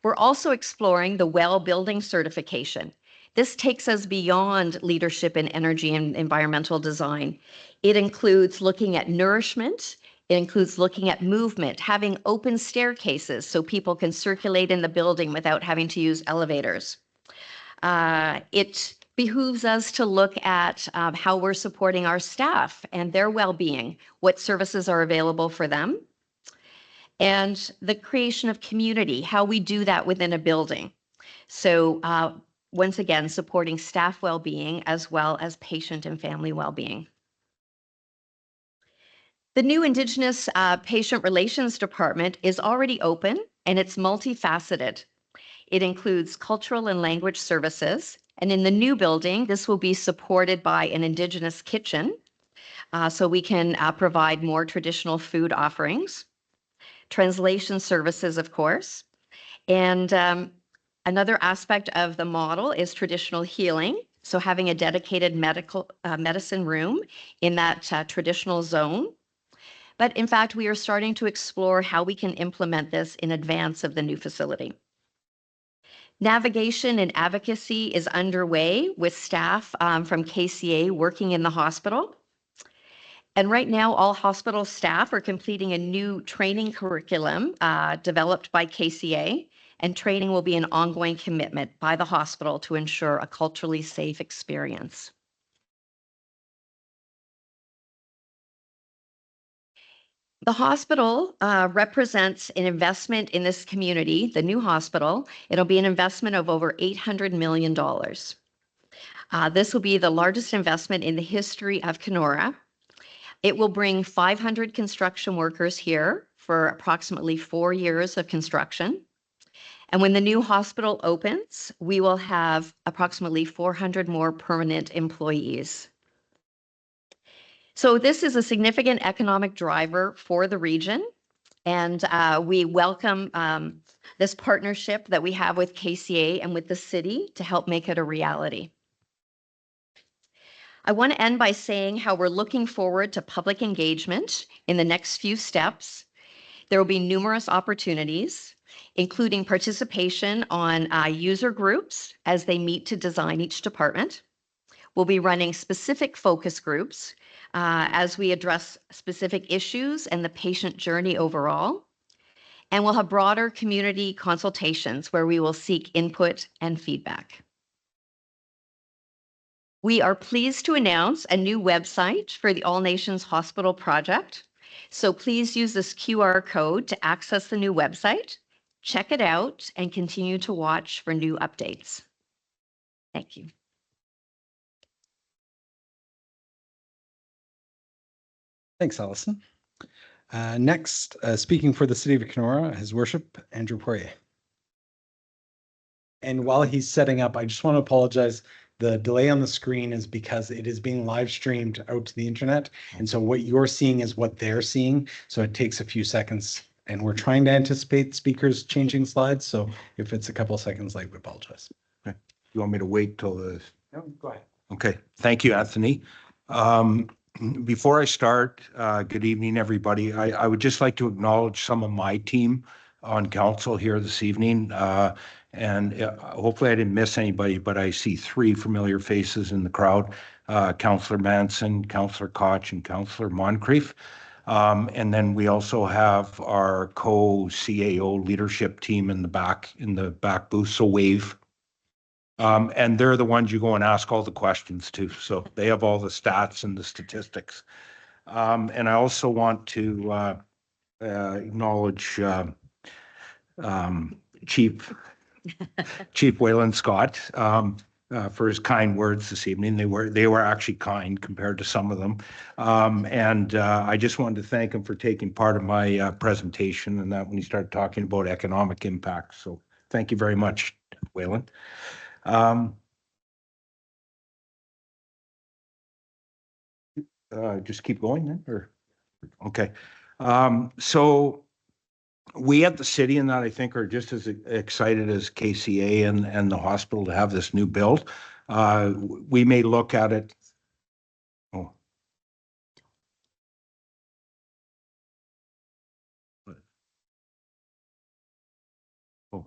We're also exploring the WELL building certification. This takes us beyond leadership in energy and environmental design. It includes looking at nourishment. It includes looking at movement, having open staircases so people can circulate in the building without having to use elevators. It behooves us to look at how we're supporting our staff and their well-being, what services are available for them, and the creation of community, how we do that within a building. So once again, supporting staff well-being as well as patient and family well-being. The new Indigenous Patient Relations Department is already open and it's multifaceted. It includes cultural and language services. And in the new building, this will be supported by an Indigenous kitchen. So we can provide more traditional food offerings. Translation services, of course. And another aspect of the model is traditional healing. So having a dedicated medicine room in that traditional zone. But in fact, we are starting to explore how we can implement this in advance of the new facility. Navigation and advocacy is underway with staff from KCA working in the hospital. And right now, all hospital staff are completing a new training curriculum developed by KCA, and training will be an ongoing commitment by the hospital to ensure a culturally safe experience. The hospital represents an investment in this community, the new hospital. It'll be an investment of over $800 million. This will be the largest investment in the history of Kenora. It will bring 500 construction workers here for approximately 4 years of construction. And when the new hospital opens, we will have approximately 400 more permanent employees. So this is a significant economic driver for the region, and we welcome this partnership that we have with KCA and with the city to help make it a reality. I want to end by saying how we're looking forward to public engagement in the next few steps. There will be numerous opportunities, including participation on user groups as they meet to design each department. We'll be running specific focus groups as we address specific issues and the patient journey overall. And we'll have broader community consultations where we will seek input and feedback. We are pleased to announce a new website for the All Nations Hospital project. So please use this QR code to access the new website, check it out, and continue to watch for new updates. Thank you. Thanks, Alison. Next, speaking for the City of Kenora, His Worship Andrew Poirier. And while he's setting up, I just want to apologize. The delay on the screen is because it is being live streamed out to the internet. And so what you're seeing is what they're seeing. So it takes a few seconds, and we're trying to anticipate speakers changing slides. So if it's a couple of seconds late, we apologize. Okay. You want me to wait till the? No, go ahead. Okay. Thank you, Anthony. Before I start, good evening, everybody. I would just like to acknowledge some of my team on council here this evening. Hopefully I didn't miss anybody, but I see three familiar faces in the crowd, Councillor Manson, Councillor Koch, and Councillor Moncrief. And then we also have our co-CAO leadership team in the back booth, so wave. And they're the ones you go and ask all the questions to. So they have all the stats and the statistics. And I also want to acknowledge Chief Wayland Scott for his kind words this evening. They were actually kind compared to some of them. I just wanted to thank him for taking part of my presentation and that when he started talking about economic impact. So thank you very much, Wayland. Just keep going then, or okay. So we at the city and that I think are just as excited as KCA and the hospital to have this new build. We may look at it. Oh. Oh.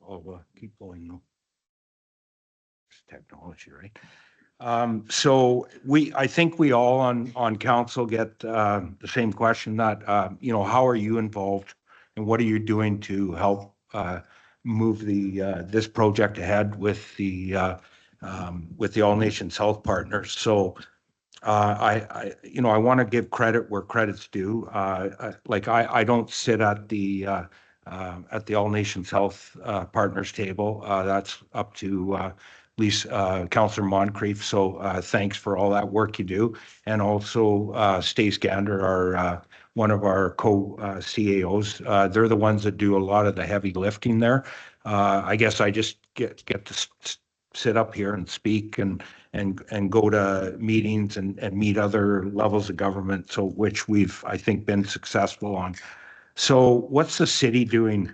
I'll keep going though. It's technology, right? So I think we all on council get the same question that, how are you involved and what are you doing to help move this project ahead with the All Nations Health Partners? So I want to give credit where credit's due. I don't sit at the All Nations Health Partners table. That's up to Councillor Moncrief. So thanks for all that work you do. And also Stace Gander, one of our co-CAOs. They're the ones that do a lot of the heavy lifting there. I guess I just get to sit up here and speak and go to meetings and meet other levels of government, so which we've, I think, been successful on. So what's the city doing?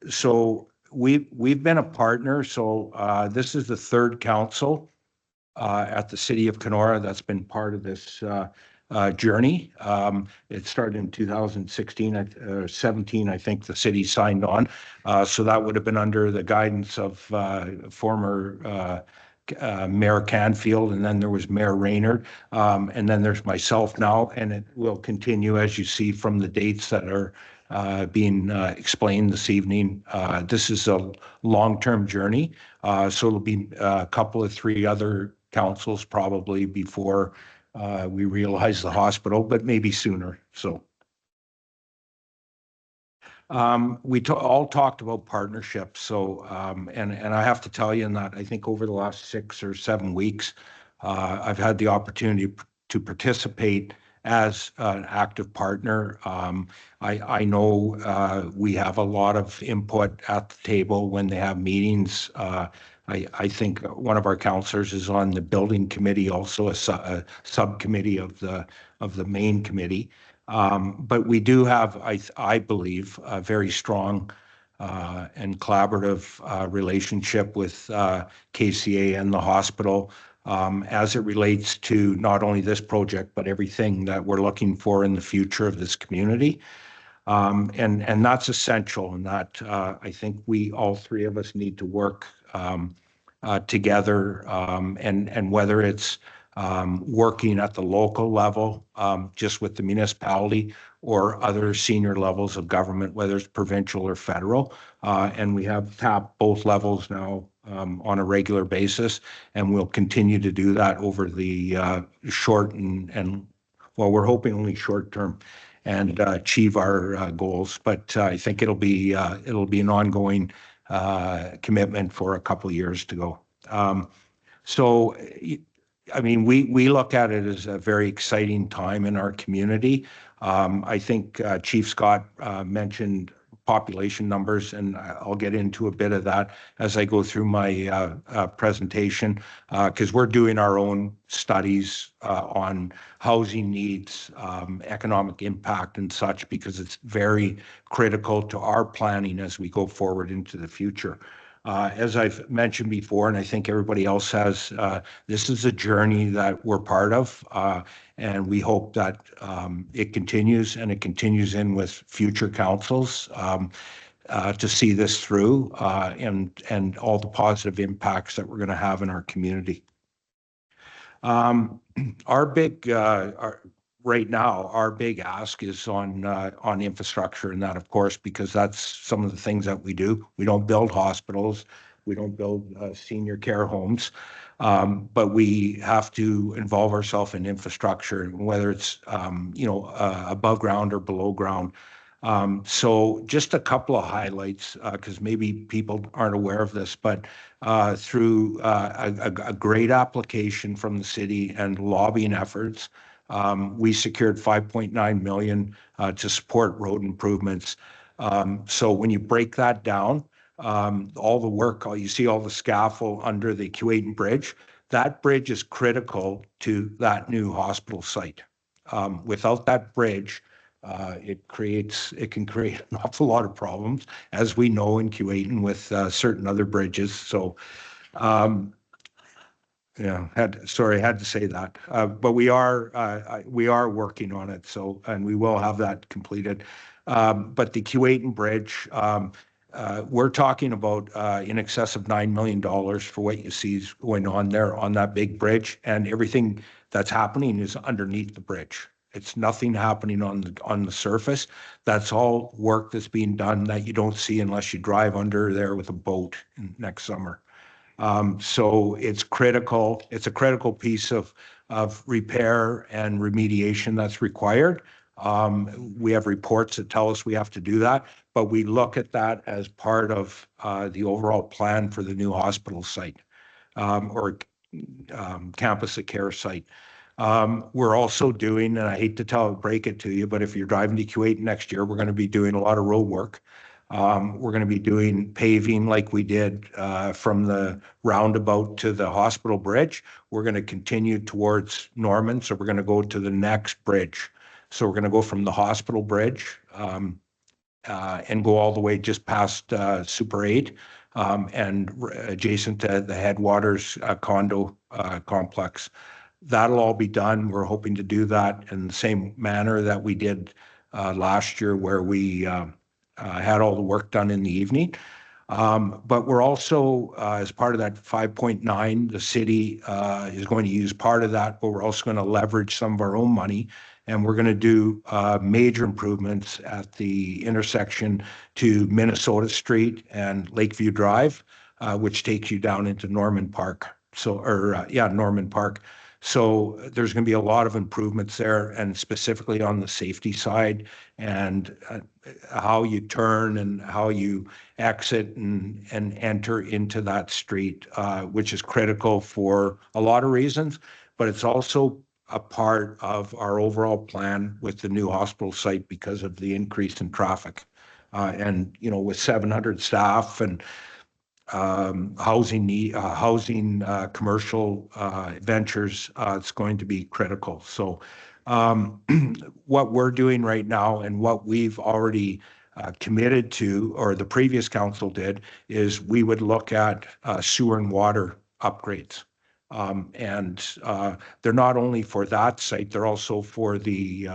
So we've been a partner. So this is the third council at the city of Kenora that's been part of this journey. It started in 2016 or 17, I think the city signed on. So that would have been under the guidance of former Mayor Canfield, and then there was Mayor Raynard, and then there's myself now, and it will continue as you see from the dates that are being explained this evening. This is a long-term journey, so it'll be a couple of three other councils probably before we realize the hospital, but maybe sooner. So we all talked about partnerships. So and I have to tell you in that I think over the last 6 or 7 weeks, I've had the opportunity to participate as an active partner. I know we have a lot of input at the table when they have meetings. I think one of our counselors is on the building committee, also a subcommittee of the main committee. But we do have, I believe, a very strong and collaborative relationship with KCA and the hospital as it relates to not only this project, but everything that we're looking for in the future of this community. And that's essential, and that I think we, all three of us, need to work together, and whether it's working at the local level, just with the municipality, or other senior levels of government, whether it's provincial or federal. And we have tapped both levels now on a regular basis, and we'll continue to do that over the short and well, we're hoping only short term, and achieve our goals. But I think it'll be an ongoing commitment for a couple of years to go. So, I mean, we look at it as a very exciting time in our community. I think Chief Scott mentioned population numbers, and I'll get into a bit of that as I go through my presentation, because we're doing our own studies on housing needs, economic impact and such, because it's very critical to our planning as we go forward into the future. As I've mentioned before, and I think everybody else has, this is a journey that we're part of, and we hope that it continues, and it continues in with future councils to see this through, and all the positive impacts that we're going to have in our community. Right now, our big ask is on infrastructure, and that, of course, because that's some of the things that we do. We don't build hospitals, we don't build senior care homes, but we have to involve ourselves in infrastructure, whether it's above ground or below ground. So just a couple of highlights, because maybe people aren't aware of this, but through a great application from the city and lobbying efforts, we secured 5.9 million to support road improvements. So when you break that down, all the work, you see all the scaffold under the Keewatin Bridge, that bridge is critical to that new hospital site. Without that bridge, it can create an awful lot of problems, as we know in Keewatin with certain other bridges. So yeah, I had to say that. But we are working on it. So, and we will have that completed. But the Keewatin Bridge, we're talking about in excess of $9 million for what you see is going on there on that big bridge, and everything that's happening is underneath the bridge. It's nothing happening on the surface. That's all work that's being done that you don't see unless you drive under there with a boat next summer. So it's critical. It's a critical piece of repair and remediation that's required. We have reports that tell us we have to do that, but we look at that as part of the overall plan for the new hospital site, or campus of care site. We're also doing, and I hate to break it to you, but if you're driving to Keewatin next year, we're going to be doing a lot of road work. We're going to be doing paving like we did from the roundabout to the hospital bridge. We're going to continue towards Norman, so we're going to go to the next bridge. So we're going to go from the hospital bridge and go all the way just past Super 8 and adjacent to the Headwaters condo complex. That'll all be done. We're hoping to do that in the same manner that we did last year, where we had all the work done in the evening. But we're also, as part of that 5.9, the city is going to use part of that, but we're also going to leverage some of our own money, and we're going to do major improvements at the intersection to Minnesota Street and Lakeview Drive, which takes you down into Norman Park. Norman Park. So there's going to be a lot of improvements there, and specifically on the safety side, and how you turn and how you exit and enter into that street, which is critical for a lot of reasons, but it's also a part of our overall plan with the new hospital site because of the increase in traffic. And, you know, with 700 staff and commercial ventures, it's going to be critical. So what we're doing right now and what we've already committed to, or the previous council did, is we would look at sewer and water upgrades. And they're not only for that site, they're also for the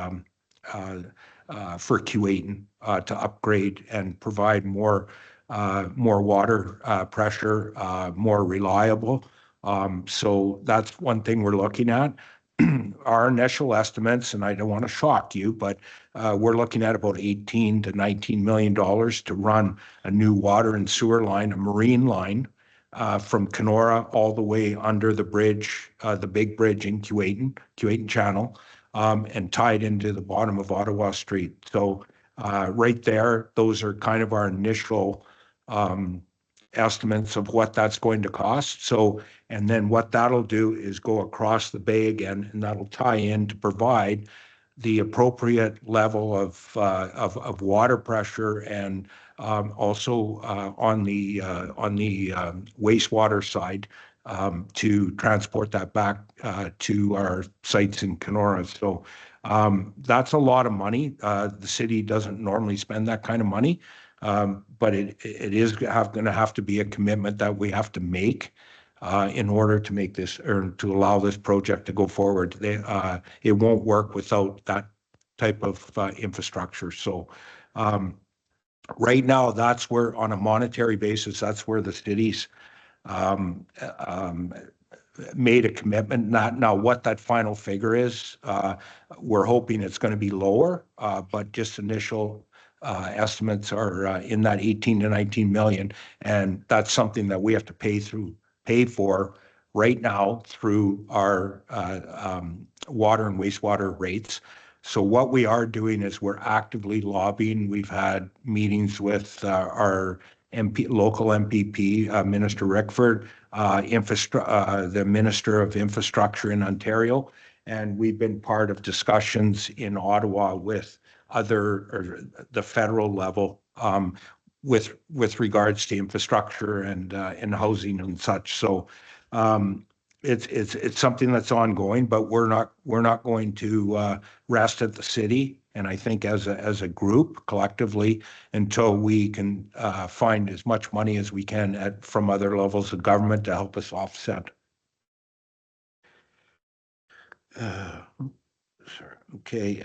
for Q8 to upgrade and provide more water pressure, more reliable. So that's one thing we're looking at. Our initial estimates, and I don't want to shock you, but we're looking at about $18 to $19 million to run a new water and sewer line, a marine line, from Kenora all the way under the bridge, the big bridge in Q8 Channel, and tied into the bottom of Ottawa Street. So right there, those are kind of our initial estimates of what that's going to cost. So, and then what that'll do is go across the bay again, and that'll tie in to provide the appropriate level of water pressure, and also on the wastewater side, to transport that back to our sites in Kenora. So that's a lot of money. The city doesn't normally spend that kind of money, but it is going to have to be a commitment that we have to make in order to make this, or to allow this project to go forward. It won't work without that type of infrastructure. So right now, that's where, on a monetary basis, that's where the city's made a commitment. Now, what that final figure is, we're hoping it's going to be lower, but just initial estimates are in that 18 to 19 million, and that's something that we have to pay for right now through our water and wastewater rates. So what we are doing is we're actively lobbying. We've had meetings with our local MPP, Minister Rickford, the Minister of Infrastructure in Ontario, and we've been part of discussions in Ottawa with the federal level with regards to infrastructure and housing and such. So it's something that's ongoing, but we're not going to rest at the city, and I think as a group collectively, until we can find as much money as we can from other levels of government to help us offset. Sorry. Okay.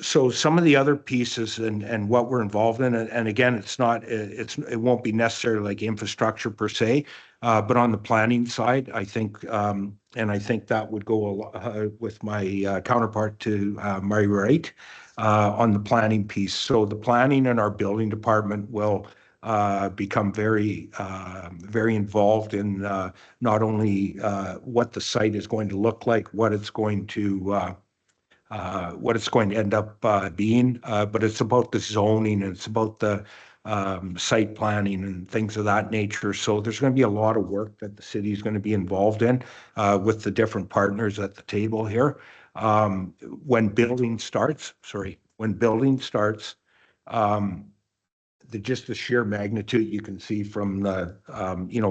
So some of the other pieces and what we're involved in, and again, it won't be necessarily like infrastructure per se, but on the planning side, I think, and I think that would go with my counterpart to Mary Wright on the planning piece. So the planning in our building department will become very involved in not only what the site is going to look like, what it's going to end up being, but it's about the zoning, and it's about the site planning and things of that nature. So there's going to be a lot of work that the city is going to be involved in with the different partners at the table here. When building starts, just the sheer magnitude you can see from the,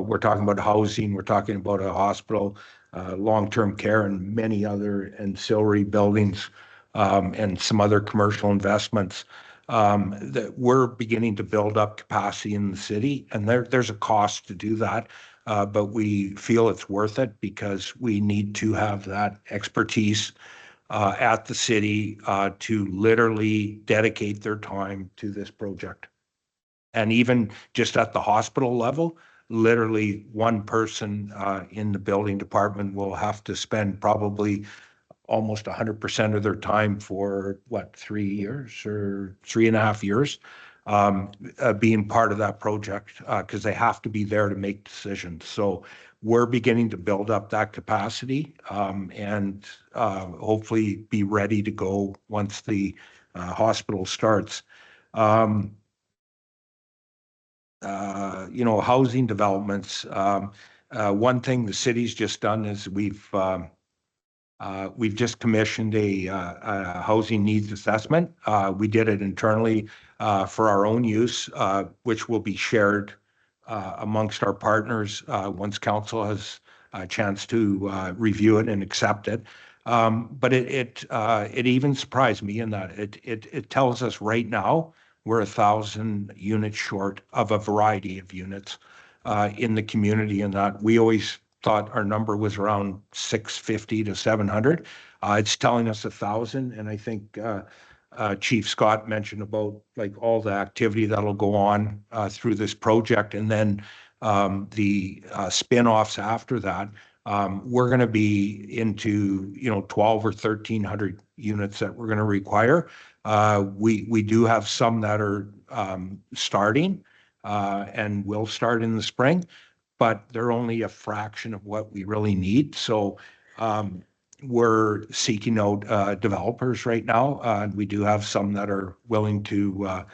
we're talking about housing, we're talking about a hospital, long-term care, and many other ancillary buildings, and some other commercial investments, that we're beginning to build up capacity in the city. And there's a cost to do that, but we feel it's worth it because we need to have that expertise at the city to literally dedicate their time to this project. And even just at the hospital level, literally one person in the building department will have to spend probably almost 100% of their time for 3 years or 3.5 years being part of that project, because they have to be there to make decisions. So we're beginning to build up that capacity, and hopefully be ready to go once the hospital starts. Housing developments. One thing the city's just done is we've We've just commissioned a housing needs assessment. We did it internally for our own use, which will be shared amongst our partners once council has a chance to review it and accept it. But it even surprised me in that it tells us right now we're 1,000 units short of a variety of units in the community, and that we always thought our number was around 650 to 700. It's telling us 1,000, and I think Chief Scott mentioned about like all the activity that'll go on through this project, and then the spin-offs after that. We're going to be into 12 or 1,300 units that we're going to require. We do have some that are starting and will start in the spring, but they're only a fraction of what we really need. So we're seeking out developers right now. We do have some that are willing to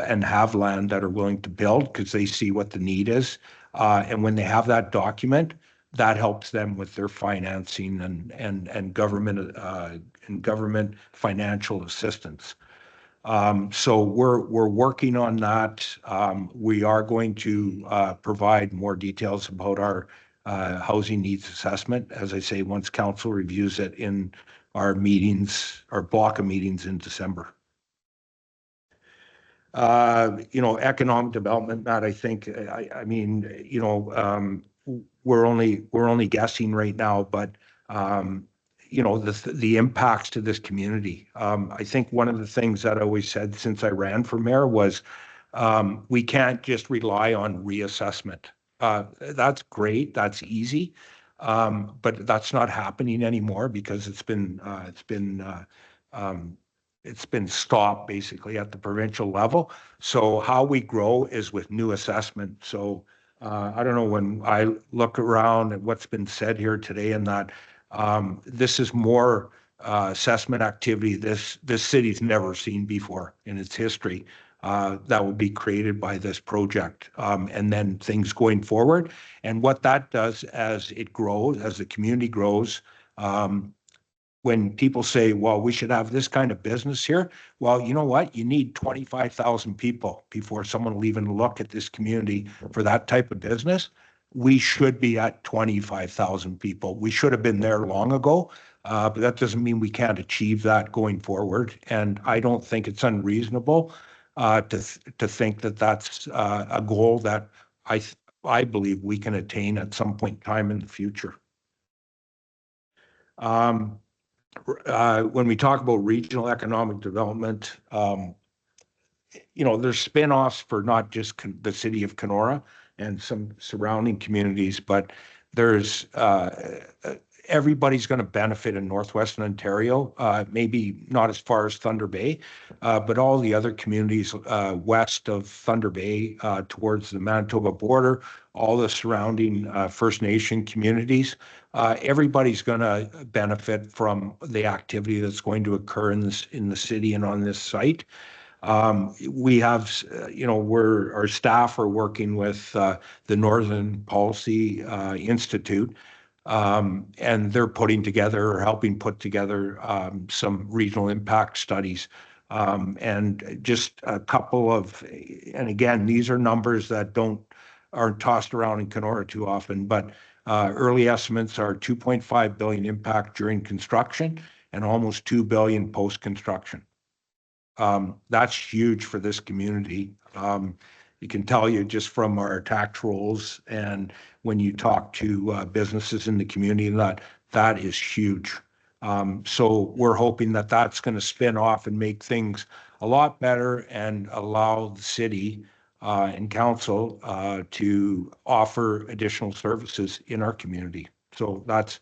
and have land that are willing to build because they see what the need is. And when they have that document, that helps them with their financing and government financial assistance. So we're working on that. We are going to provide more details about our housing needs assessment, as I say, once council reviews it in our meetings, our block of meetings in December. Economic development, Matt, I think, I mean, we're only guessing right now, but the impacts to this community. I think one of the things that I always said since I ran for mayor was we can't just rely on reassessment. That's great, that's easy, but that's not happening anymore because it's been stopped basically at the provincial level. So how we grow is with new assessment. So I don't know, when I look around at what's been said here today and that this is more assessment activity this city's never seen before in its history that will be created by this project, and then things going forward. And what that does as it grows, as the community grows, when people say, well, we should have this kind of business here, well, you know what? You need 25,000 people before someone will even look at this community for that type of business. We should be at 25,000 people. We should have been there long ago, but that doesn't mean we can't achieve that going forward. And I don't think it's unreasonable to think that that's a goal that I believe we can attain at some point in time in the future. When we talk about regional economic development, there's spin-offs for not just the city of Kenora and some surrounding communities, but there's everybody's going to benefit in Northwestern Ontario, maybe not as far as Thunder Bay, but all the other communities west of Thunder Bay towards the Manitoba border, all the surrounding First Nation communities. Everybody's going to benefit from the activity that's going to occur in the city and on this site. We have, our staff are working with the Northern Policy Institute, and they're putting together or helping put together some regional impact studies. And just a couple of, and again, these are numbers that aren't tossed around in Kenora too often, but early estimates are 2.5 billion impact during construction and almost 2 billion post-construction. That's huge for this community. You can tell you just from our tax rolls and when you talk to businesses in the community that is huge. So we're hoping that that's going to spin off and make things a lot better and allow the city and council to offer additional services in our community. So that's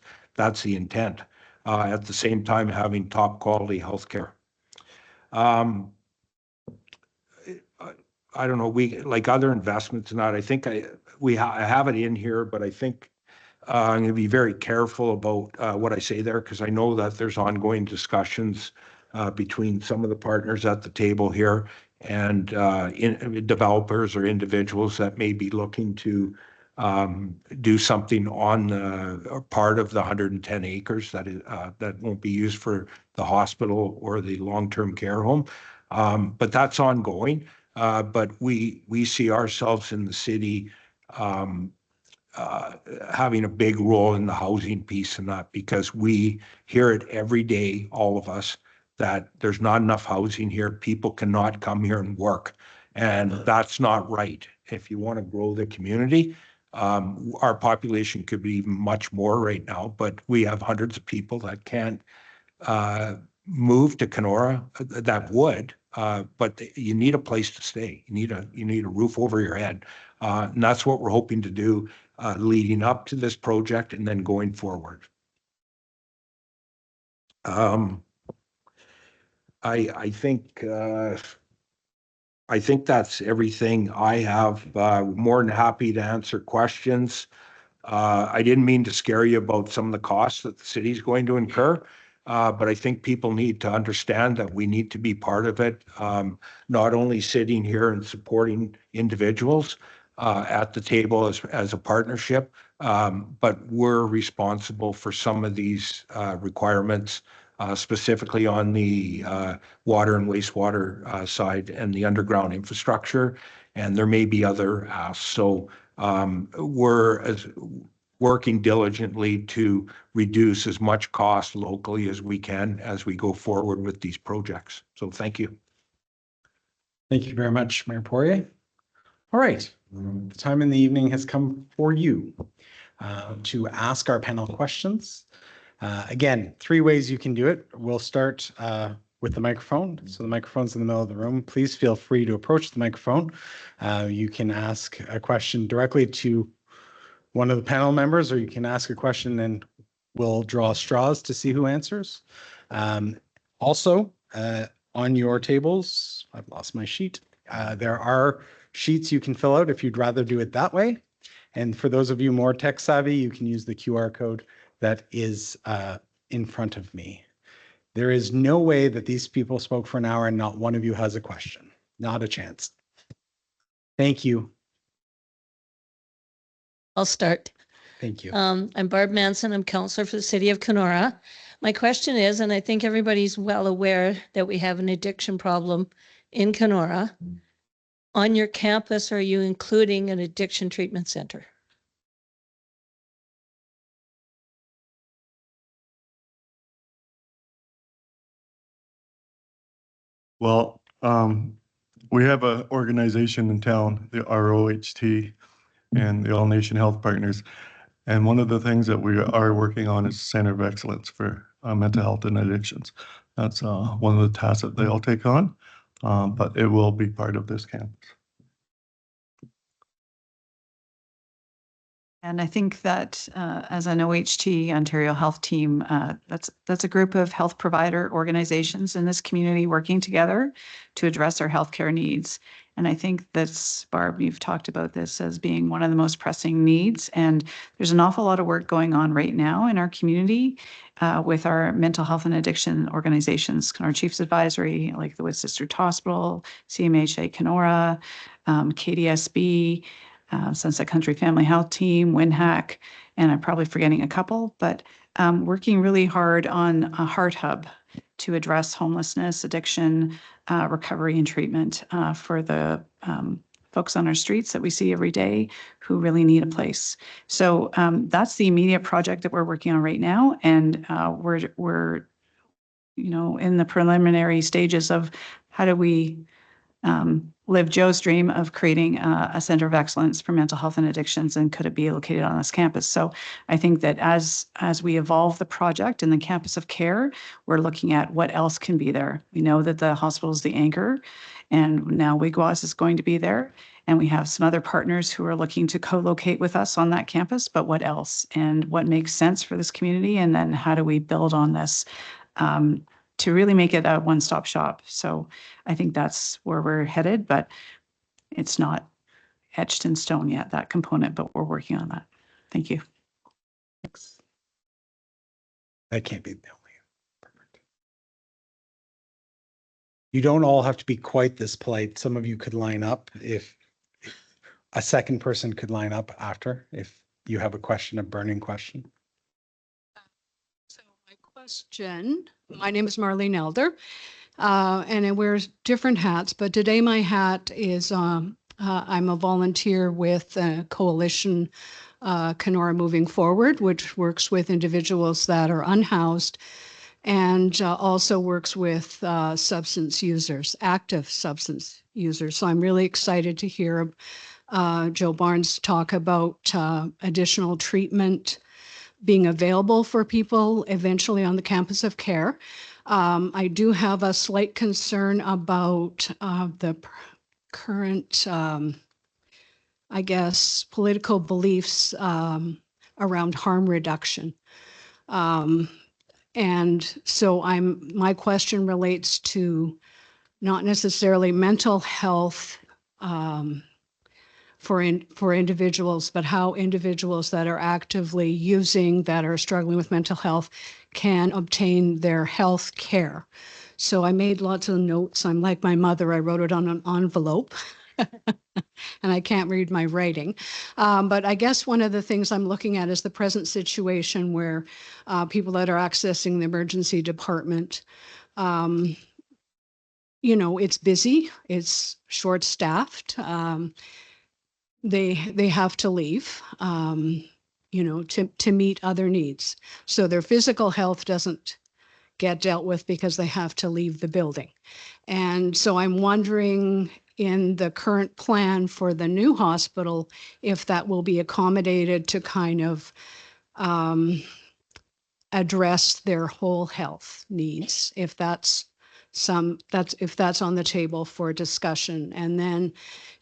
the intent. At the same time, having top quality healthcare. I don't know, we like other investments and that. I think I have it in here, but I think I'm going to be very careful about what I say there because I know that there's ongoing discussions between some of the partners at the table here and developers or individuals that may be looking to do something on the part of the 110 acres that won't be used for the hospital or the long-term care home. But that's ongoing. But we see ourselves in the city having a big role in the housing piece and that, because we hear it every day, all of us, that there's not enough housing here. People cannot come here and work. And that's not right. If you want to grow the community, our population could be even much more right now, but we have hundreds of people that can't move to Kenora that would, but you need a place to stay. You need a roof over your head. And that's what we're hoping to do leading up to this project and then going forward. I think that's everything I have. More than happy to answer questions. I didn't mean to scare you about some of the costs that the city is going to incur, but I think people need to understand that we need to be part of it, not only sitting here and supporting individuals at the table as a partnership, but we're responsible for some of these requirements, specifically on the water and wastewater side and the underground infrastructure, and there may be other asks. So we're working diligently to reduce as much cost locally as we can as we go forward with these projects. So thank you. Thank you very much, Mayor Poirier. All right, the time in the evening has come for you to ask our panel questions. Again, 3 ways you can do it. We'll start with the microphone. So the microphone's in the middle of the room. Please feel free to approach the microphone. You can ask a question directly to one of the panel members, or you can ask a question and we'll draw straws to see who answers. Also, on your tables, I've lost my sheet. There are sheets you can fill out if you'd rather do it that way. And for those of you more tech savvy, you can use the QR code that is in front of me. There is no way that these people spoke for an hour and not one of you has a question. Not a chance. Thank you. I'll start. Thank you. I'm Barb Manson. I'm counselor for the city of Kenora. My question is, and I think everybody's well aware that we have an addiction problem in Kenora. On your campus, are you including an addiction treatment center? Well, we have an organization in town, the ROHT and the All Nation Health Partners. And one of the things that we are working on is Center of Excellence for mental health and addictions. That's one of the tasks that they all take on, but it will be part of this campus. And I think that as an OHT, Ontario Health Team, that's a group of health provider organizations in this community working together to address our healthcare needs. And I think that's, Barb, you've talked about this as being one of the most pressing needs. And there's an awful lot of work going on right now in our community with our mental health and addiction organizations, our Chiefs Advisory, like the Woods District Hospital, CMHA Kenora, KDSB, Sunset Country Family Health Team, WinHack, and I'm probably forgetting a couple, but working really hard on a heart hub to address homelessness, addiction, recovery, and treatment for the folks on our streets that we see every day who really need a place. So that's the immediate project that we're working on right now, and we're in the preliminary stages of how do we live Joe's dream of creating a center of excellence for mental health and addictions, and could it be located on this campus? So I think that as we evolve the project in the campus of care, we're looking at what else can be there. We know that the hospital is the anchor, and now Wiigwas is going to be there. And we have some other partners who are looking to co-locate with us on that campus, but what else? And what makes sense for this community? And then how do we build on this to really make it a one-stop shop? So I think that's where we're headed, but it's not etched in stone yet, that component, but we're working on that. Thank you. Thanks. That can't be the only. Perfect. You don't all have to be quite this polite. Some of you could line up if a second person could line up after if you have a question, a burning question. So my question, my name is Marlene Elder, and I wear different hats, but today my hat is I'm a volunteer with Coalition Kenora Moving Forward, which works with individuals that are unhoused and also works with substance users, active substance users. So I'm really excited to hear Joe Barnes talk about additional treatment being available for people eventually on the campus of care. I do have a slight concern about the current, I guess, political beliefs around harm reduction. And so my question relates to not necessarily mental health for individuals, but how individuals that are actively using, that are struggling with mental health, can obtain their health care. So I made lots of notes. I'm like my mother, I wrote it on an envelope. And I can't read my writing. But I guess one of the things I'm looking at is the present situation where people that are accessing the emergency department, you know, it's busy, it's short-staffed. They have to leave, you know, to meet other needs. So their physical health doesn't get dealt with because they have to leave the building. And so I'm wondering, in the current plan for the new hospital, if that will be accommodated to kind of address their whole health needs, if that's on the table for discussion. And then,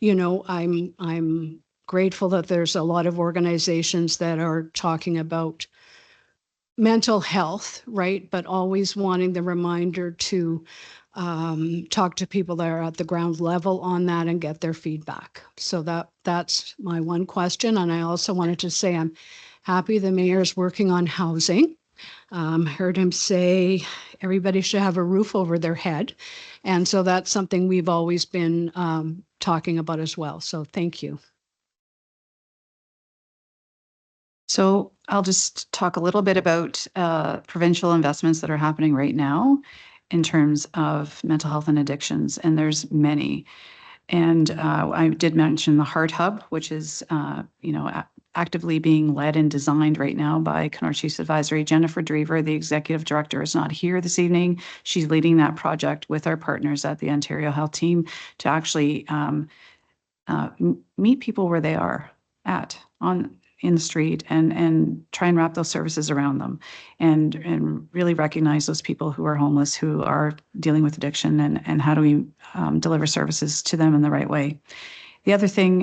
you know, I'm grateful that there's a lot of organizations that are talking about mental health, right? But always wanting the reminder to talk to people that are at the ground level on that and get their feedback. So that's my one question. And I also wanted to say I'm happy the mayor's working on housing. Heard him say everybody should have a roof over their head. And so that's something we've always been talking about as well. So thank you. So I'll just talk a little bit about provincial investments that are happening right now in terms of mental health and addictions, and there's many. And I did mention the Heart Hub, which is, you know, actively being led and designed right now by Kenora Chiefs Advisory. Jennifer Drever, the executive director, is not here this evening. She's leading that project with our partners at the Ontario Health Team to actually meet people where they are at in the street and try and wrap those services around them and really recognize those people who are homeless, who are dealing with addiction, and how do we deliver services to them in the right way. The other thing,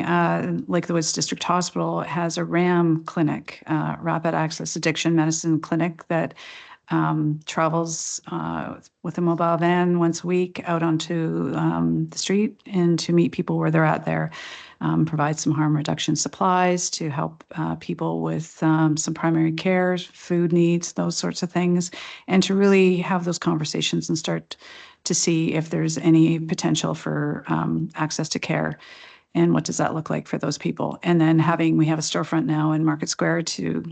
Lake of the Woods District Hospital has a RAM clinic, Rapid Access Addiction Medicine Clinic, that travels with a mobile van once a week out onto the street and to meet people where they're at there. Provide some harm reduction supplies to help people with some primary care, food needs, those sorts of things, and to really have those conversations and start to see if there's any potential for access to care. And what does that look like for those people? And then we have a storefront now in Market Square to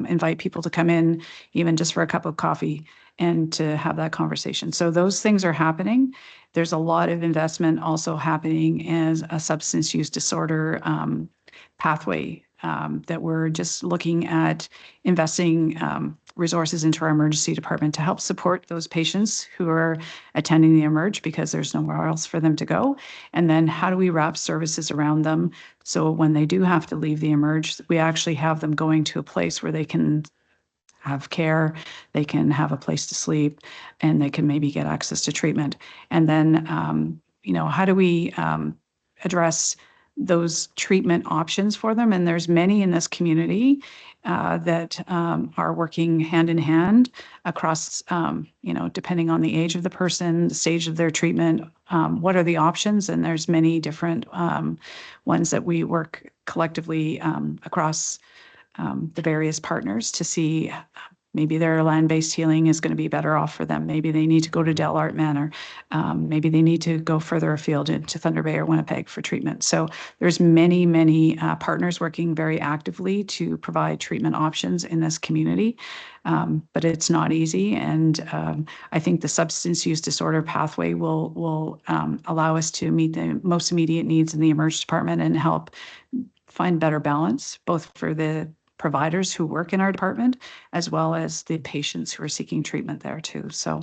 invite people to come in, even just for a cup of coffee, and to have that conversation. So those things are happening. There's a lot of investment also happening as a substance use disorder pathway that we're just looking at investing resources into our emergency department to help support those patients who are attending the emerge because there's nowhere else for them to go. And then how do we wrap services around them so when they do have to leave the emerge, we actually have them going to a place where they can have care, they can have a place to sleep, and they can maybe get access to treatment. And then, you know, how do we address those treatment options for them? And there's many in this community that are working hand in hand across, you know, depending on the age of the person, the stage of their treatment, what are the options? And there's many different ones that we work collectively across the various partners to see Maybe their land-based healing is going to be better off for them. Maybe they need to go to Del Art Manor. Maybe they need to go further afield into Thunder Bay or Winnipeg for treatment. So there's many partners working very actively to provide treatment options in this community. But it's not easy. And I think the substance use disorder pathway will allow us to meet the most immediate needs in the emergency department and help find better balance, both for the providers who work in our department, as well as the patients who are seeking treatment there too. So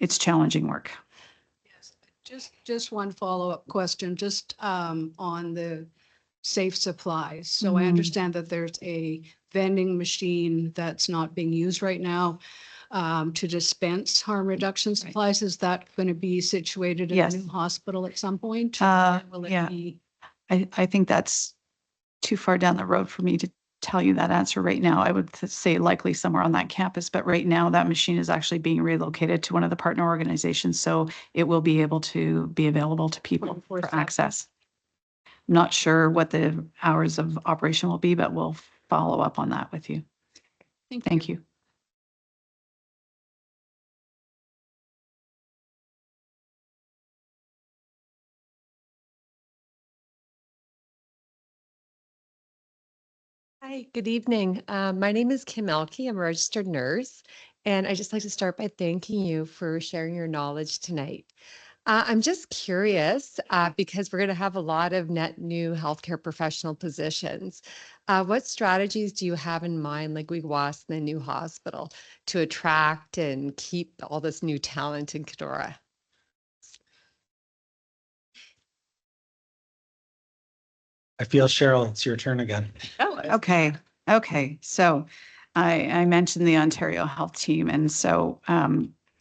it's challenging work. Yes, just one follow-up question, just on the safe supplies. So I understand that there's a vending machine that's not being used right now to dispense harm reduction supplies. Is that going to be situated in Yes. a new hospital at some point? Will it yeah. be? I think that's too far down the road for me to tell you that answer right now. I would say likely somewhere on that campus, but right now that machine is actually being relocated to one of the partner organizations, so it will be able to be available to people for access. I'm not sure what the hours of operation will be, but we'll follow up on that with you. Thank you. Hi, good evening. My name is Kim Elke. I'm a registered nurse, and I just like to start by thanking you for sharing your knowledge tonight. I'm just curious because we're going to have a lot of net new healthcare professional positions. What strategies do you have in mind, like Wiigwas and the new hospital, to attract and keep all this new talent in Kenora? I feel, Cheryl, it's your turn again. Oh, okay. Okay. So I mentioned the Ontario Health Team. And so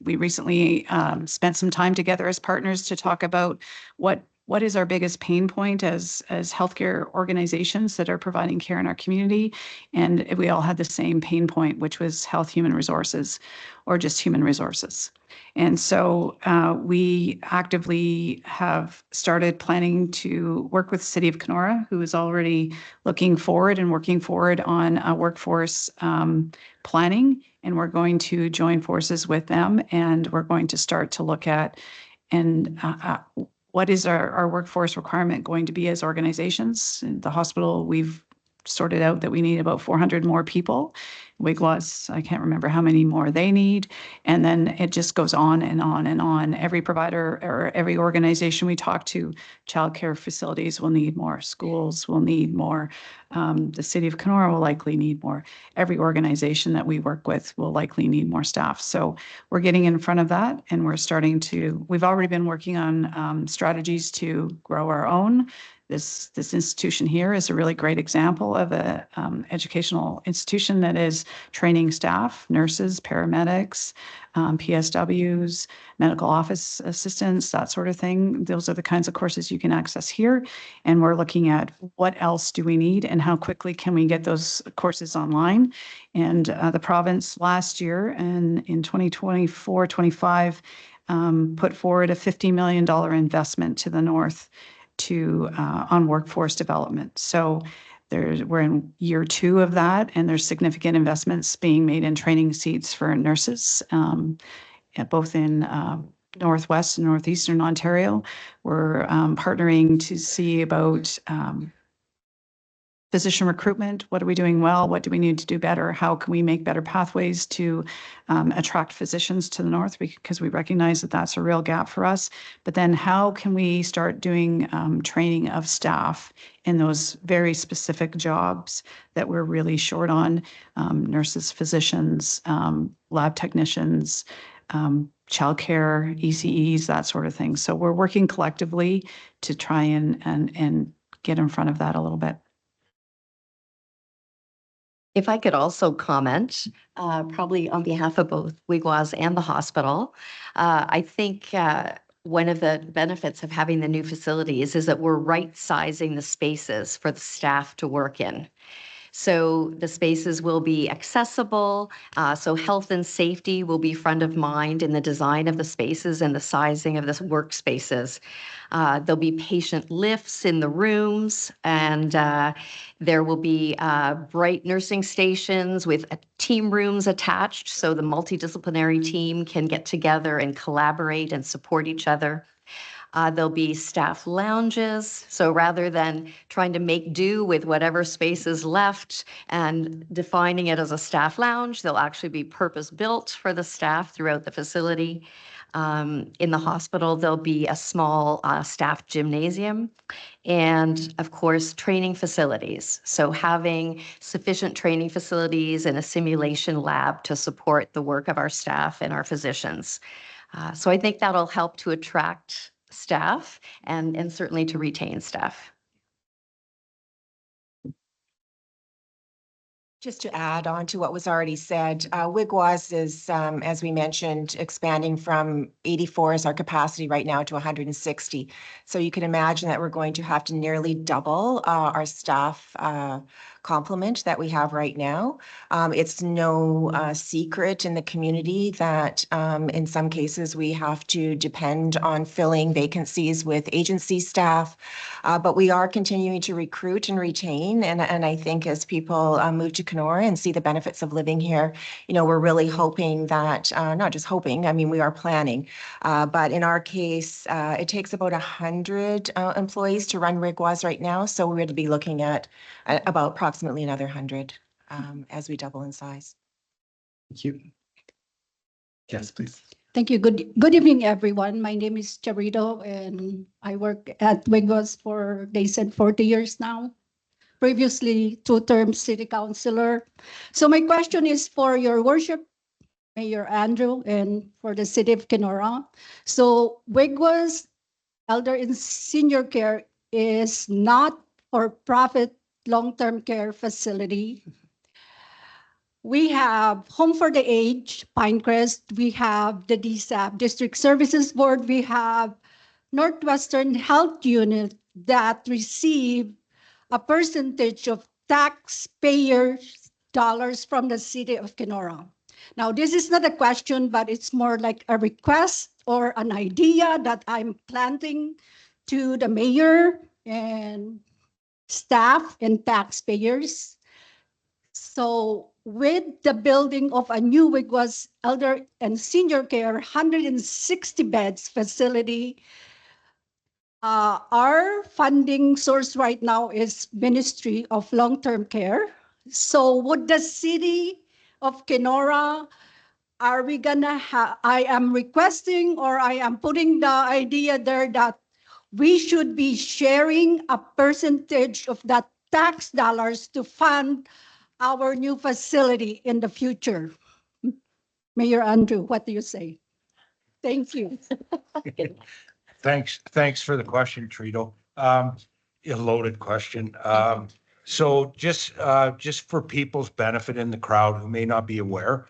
we recently spent some time together as partners to talk about what is our biggest pain point as healthcare organizations that are providing care in our community. And we all had the same pain point, which was health human resources or just human resources. And so we actively have started planning to work with the City of Kenora, who is already looking forward and working forward on workforce planning. And we're going to join forces with them, and we're going to start to look at what is our workforce requirement going to be as organizations. In the hospital, we've sorted out that we need about 400 more people. Wiigwas, I can't remember how many more they need. And then it just goes on and on and on. Every provider or every organization we talk to, childcare facilities will need more, schools will need more. The City of Kenora will likely need more. Every organization that we work with will likely need more staff. So we're getting in front of that, and we've already been working on strategies to grow our own. This institution here is a really great example of a educational institution that is training staff, nurses, paramedics, PSWs, medical office assistants, that sort of thing. Those are the kinds of courses you can access here. And we're looking at what else do we need and how quickly can we get those courses online. And the province last year and in 2024-25 put forward a $50 million investment to the north on workforce development. So we're in year 2 of that, and there's significant investments being made in training seats for nurses, both in Northwest and Northeastern Ontario. We're partnering to see about physician recruitment. What are we doing well? What do we need to do better? How can we make better pathways to attract physicians to the north? Because we recognize that that's a real gap for us. But then how can we start doing training of staff in those very specific jobs that we're really short on? Nurses, physicians, lab technicians, childcare, ECEs, that sort of thing. So we're working collectively to try and get in front of that a little bit. If I could also comment, probably on behalf of both Wiigwas and the hospital, I think one of the benefits of having the new facilities is that we're right-sizing the spaces for the staff to work in. So the spaces will be accessible. So health and safety will be front of mind in the design of the spaces and the sizing of the workspaces. There'll be patient lifts in the rooms, and there will be bright nursing stations with team rooms attached, so the multidisciplinary team can get together and collaborate and support each other. There'll be staff lounges, so rather than trying to make do with whatever space is left and defining it as a staff lounge, they'll actually be purpose-built for the staff throughout the facility. In the hospital, there'll be a small staff gymnasium and, of course, training facilities. So having sufficient training facilities and a simulation lab to support the work of our staff and our physicians. So I think that'll help to attract staff and certainly to retain staff. Just to add on to what was already said, Wiigwas is, as we mentioned, expanding from 84 as our capacity right now to 160. So you can imagine that we're going to have to nearly double our staff complement that we have right now. It's no secret in the community that in some cases we have to depend on filling vacancies with agency staff, but we are continuing to recruit and retain. And I think as people move to Kenora and see the benefits of living here, you know, we're really hoping that, not just hoping, I mean, we are planning, but in our case, it takes about 100 employees to run Wiigwas right now. So we're going to be looking at about approximately another 100 as we double in size. Thank you. Yes, please. Thank you. Good evening, everyone. My name is Charito, and I work at Wiigwas for, they said, 40 years now. Previously, 2-term city councilor. So my question is for your worship, Mayor Andrew, and for the city of Kenora. So Wiigwas Elder and Senior Care is not for-profit long-term care facility. We have Home for the Aged, Pinecrest. We have the DSAP, District Services Board. We have Northwestern Health Unit that receive a percentage of taxpayers' dollars from the city of Kenora. Now, this is not a question, but it's more like a request or an idea that I'm planting to the mayor and staff and taxpayers. So with the building of a new Wiigwas Elder and Senior Care 160 beds facility, our funding source right now is Ministry of Long-Term Care. So would the city of Kenora, are we gonna have, I am requesting or I am putting the idea there that we should be sharing a percentage of that tax dollars to fund our new facility in the future. Mayor Andrew, what do you say? Thank you. Thanks for the question, Trito. A loaded question. So just for people's benefit in the crowd who may not be aware,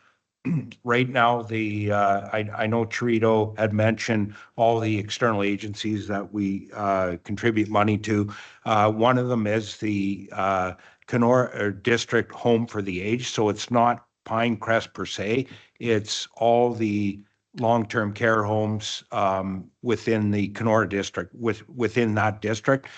right now, I know Trito had mentioned all the external agencies that we contribute money to. One of them is the Kenora District Home for the Aged. So it's not Pinecrest per se. It's all the long-term care homes within the Kenora district, within that district,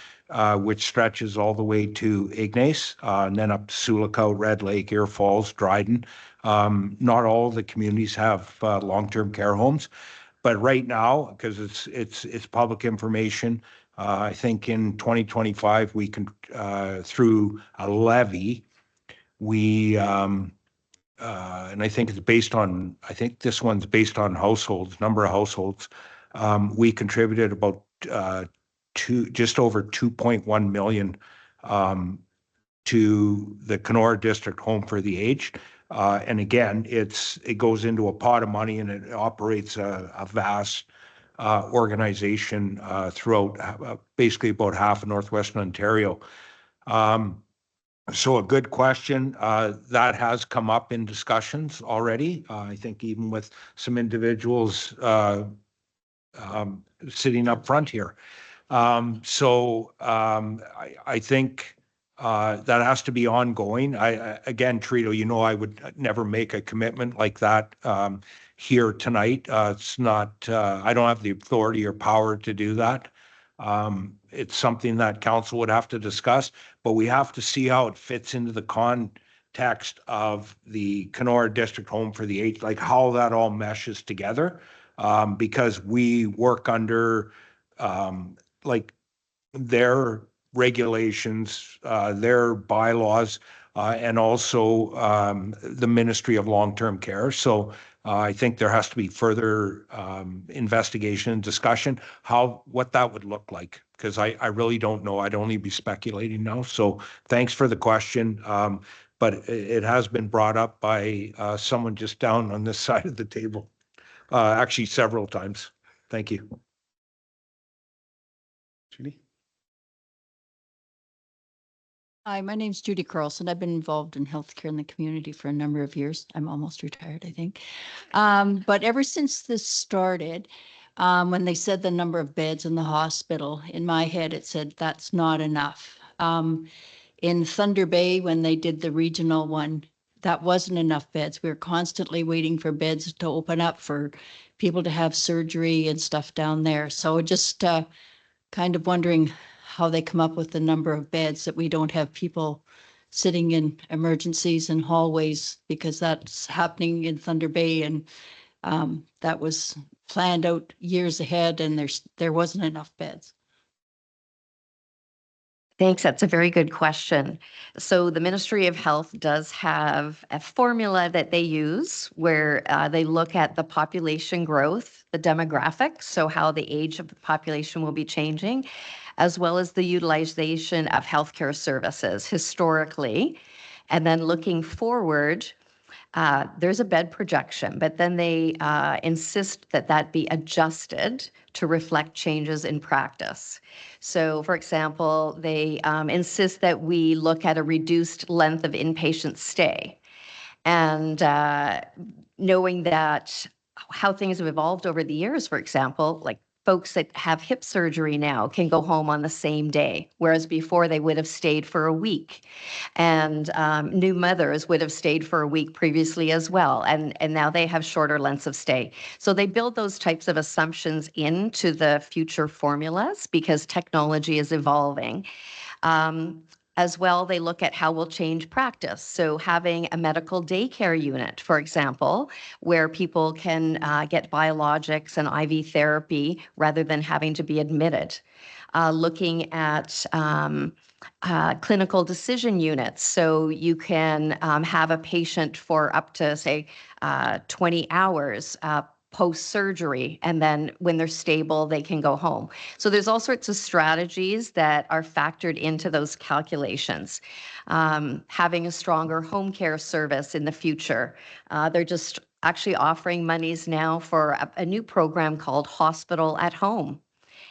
which stretches all the way to Ignace, and then up to Sulikow, Red Lake, Ear Falls, Dryden. Not all the communities have long-term care homes, but right now, because it's public information, I think in 2025 we can through a levy, we and I think it's based on, I think this one's based on households, number of households. We contributed about just over 2.1 million to the Kenora District Home for the Aged. And again, it goes into a pot of money and it operates a vast organization throughout basically about half of Northwestern Ontario. So a good question that has come up in discussions already. I think even with some individuals sitting up front here. I think that has to be ongoing. Again, Trito, you know, I would never make a commitment like that here tonight. It's not, I don't have the authority or power to do that. It's something that council would have to discuss, but we have to see how it fits into the context of the Kenora District Home for the Aged, like how that all meshes together. Because we work under like their regulations, their bylaws, and also the Ministry of Long-Term Care. So I think there has to be further investigation and discussion what that would look like, because I really don't know. I'd only be speculating now. So thanks for the question. But it has been brought up by someone just down on this side of the table, actually several times. Thank you. Judy? Hi, my name's Judy Carlson. I've been involved in healthcare in the community for a number of years. I'm almost retired, I think. But ever since this started, when they said the number of beds in the hospital, in my head, it said that's not enough. In Thunder Bay, when they did the regional one, that wasn't enough beds. We were constantly waiting for beds to open up for people to have surgery and stuff down there. So just kind of wondering how they come up with the number of beds, that we don't have people sitting in emergencies and hallways, because that's happening in Thunder Bay, and that was planned out years ahead, and there wasn't enough beds. Thanks. That's a very good question. So the Ministry of Health does have a formula that they use where they look at the population growth, the demographics, so how the age of the population will be changing, as well as the utilization of healthcare services historically. And then looking forward, there's a bed projection, but then they insist that that be adjusted to reflect changes in practice. So, for example, they insist that we look at a reduced length of inpatient stay. And knowing that how things have evolved over the years, for example, like folks that have hip surgery now can go home on the same day, whereas before they would have stayed for a week. And new mothers would have stayed for a week previously as well. And now they have shorter lengths of stay. So they build those types of assumptions into the future formulas because technology is evolving. As well, they look at how we'll change practice. So having a medical daycare unit, for example, where people can get biologics and IV therapy rather than having to be admitted. Looking at clinical decision units. So you can have a patient for up to, say, 20 hours post-surgery, and then when they're stable, they can go home. So there's all sorts of strategies that are factored into those calculations. Having a stronger home care service in the future. They're just actually offering monies now for a new program called Hospital at Home.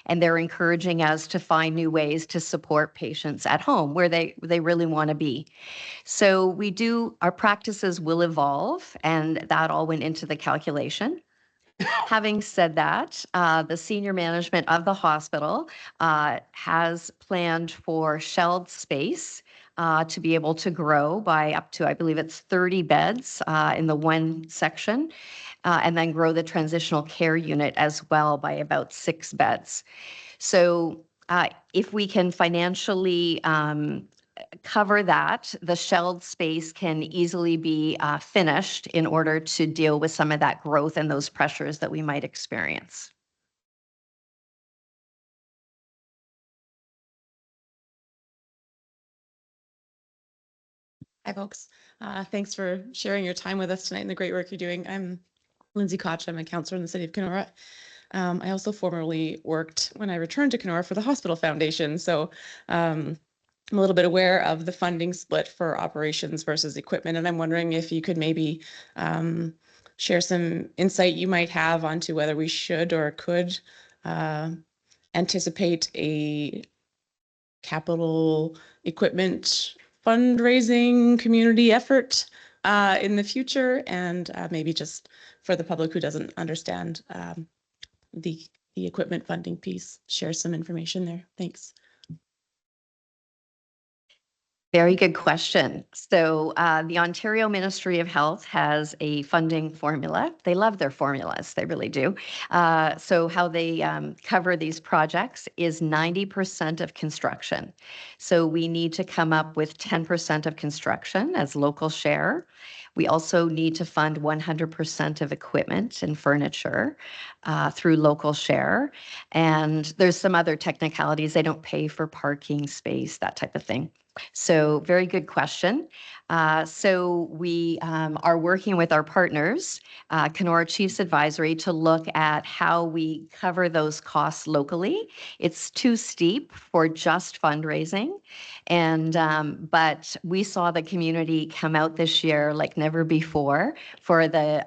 And they're encouraging us to find new ways to support patients at home where they really want to be. So our practices will evolve, and that all went into the calculation. Having said that, the senior management of the hospital has planned for shelled space to be able to grow by up to, I believe it's 30 beds in the one section, and then grow the transitional care unit as well by about 6 beds. So if we can financially cover that, the shelled space can easily be finished in order to deal with some of that growth and those pressures that we might experience. Hi, folks. Thanks for sharing your time with us tonight and the great work you're doing. I'm Lindsay Koch. I'm a counselor in the city of Kenora. I also formerly worked when I returned to Kenora for the Hospital Foundation. So I'm a little bit aware of the funding split for operations versus equipment. And I'm wondering if you could maybe share some insight you might have onto whether we should or could anticipate a capital equipment fundraising community effort in the future, and maybe just for the public who doesn't understand the equipment funding piece, share some information there. Thanks. Very good question. So the Ontario Ministry of Health has a funding formula. They love their formulas, they really do. So how they cover these projects is 90% of construction. So we need to come up with 10% of construction as local share. We also need to fund 100% of equipment and furniture through local share. And there's some other technicalities. They don't pay for parking space, that type of thing. So very good question. So we are working with our partners, Kenora Chiefs Advisory, to look at how we cover those costs locally. It's too steep for just fundraising. And but we saw the community come out this year like never before for the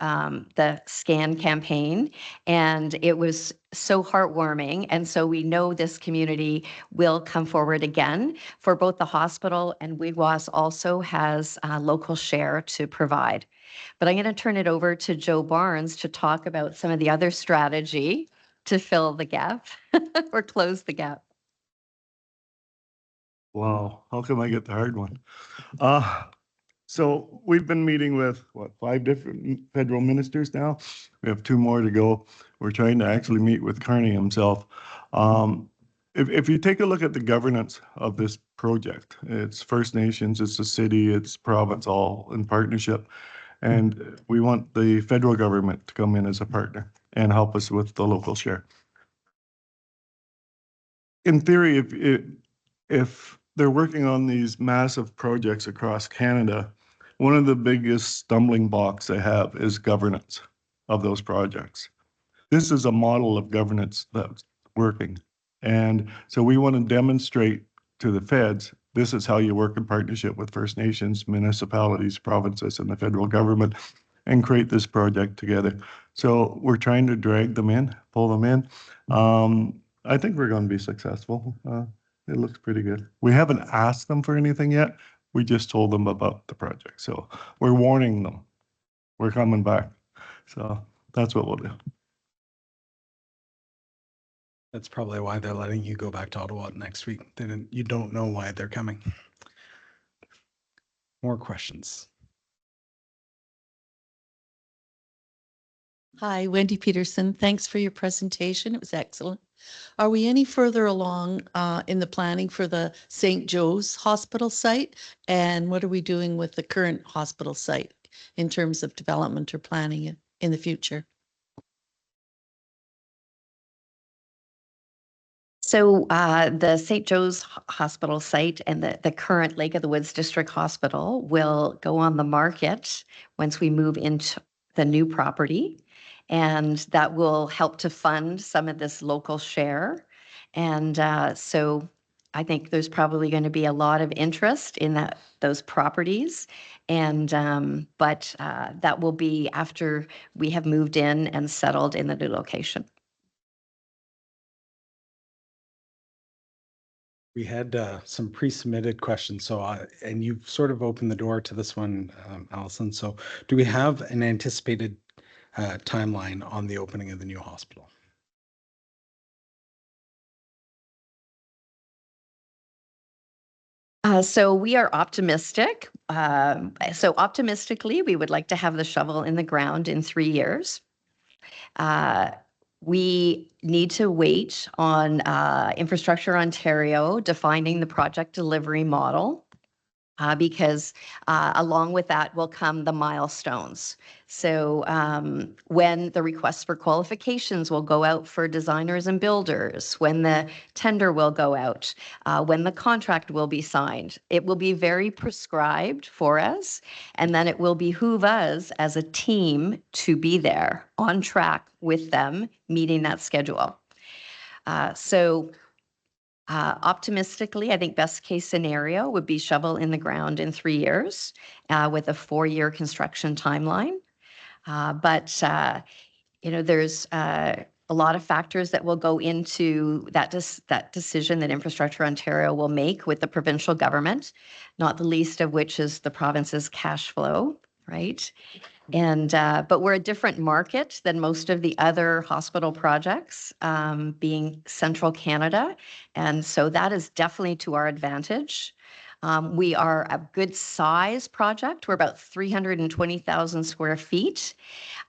SCAN campaign. And it was so heartwarming. And so we know this community will come forward again for both the hospital, and Wiigwas also has a local share to provide. But I'm going to turn it over to Joe Barnes to talk about some of the other strategy to fill the gap or close the gap. Wow, how come I get the hard one? So we've been meeting with, what, 5 different federal ministers now? We have 2 more to go. We're trying to actually meet with Carney himself. If you take a look at the governance of this project, it's First Nations, it's the city, it's province, all in partnership. And we want the federal government to come in as a partner and help us with the local share. In theory, if they're working on these massive projects across Canada, one of the biggest stumbling blocks they have is governance of those projects. This is a model of governance that's working. And so we want to demonstrate to the feds, this is how you work in partnership with First Nations, municipalities, provinces, and the federal government, and create this project together. So we're trying to drag them in, pull them in. I think we're going to be successful. It looks pretty good. We haven't asked them for anything yet. We just told them about the project. So we're warning them. We're coming back. So that's what we'll do. That's probably why they're letting you go back to Ottawa next week. You don't know why they're coming. More questions? Hi, Wendy Peterson. Thanks for your presentation. It was excellent. Are we any further along in the planning for the St. Joe's Hospital site? And what are we doing with the current hospital site in terms of development or planning in the future? So the St. Joe's Hospital site and the current Lake of the Woods District Hospital will go on the market once we move into the new property. And that will help to fund some of this local share. And so I think there's probably going to be a lot of interest in those properties. And but that will be after we have moved in and settled in the new location. We had some pre-submitted questions, so and you've sort of opened the door to this one, Allison. So do we have an anticipated timeline on the opening of the new hospital? So we are optimistic. So optimistically, we would like to have the shovel in the ground in 3 years. We need to wait on Infrastructure Ontario defining the project delivery model. Because along with that will come the milestones. So when the requests for qualifications will go out for designers and builders, when the tender will go out, when the contract will be signed, it will be very prescribed for us. And then it will behoove us as a team to be there on track with them, meeting that schedule. Optimistically, I think best case scenario would be shovel in the ground in 3 years with a 4-year construction timeline. But there's a lot of factors that will go into that decision that Infrastructure Ontario will make with the provincial government, not the least of which is the province's cash flow, right? And but we're a different market than most of the other hospital projects, being central Canada. And so that is definitely to our advantage. We are a good size project. We're about 320,000 square feet.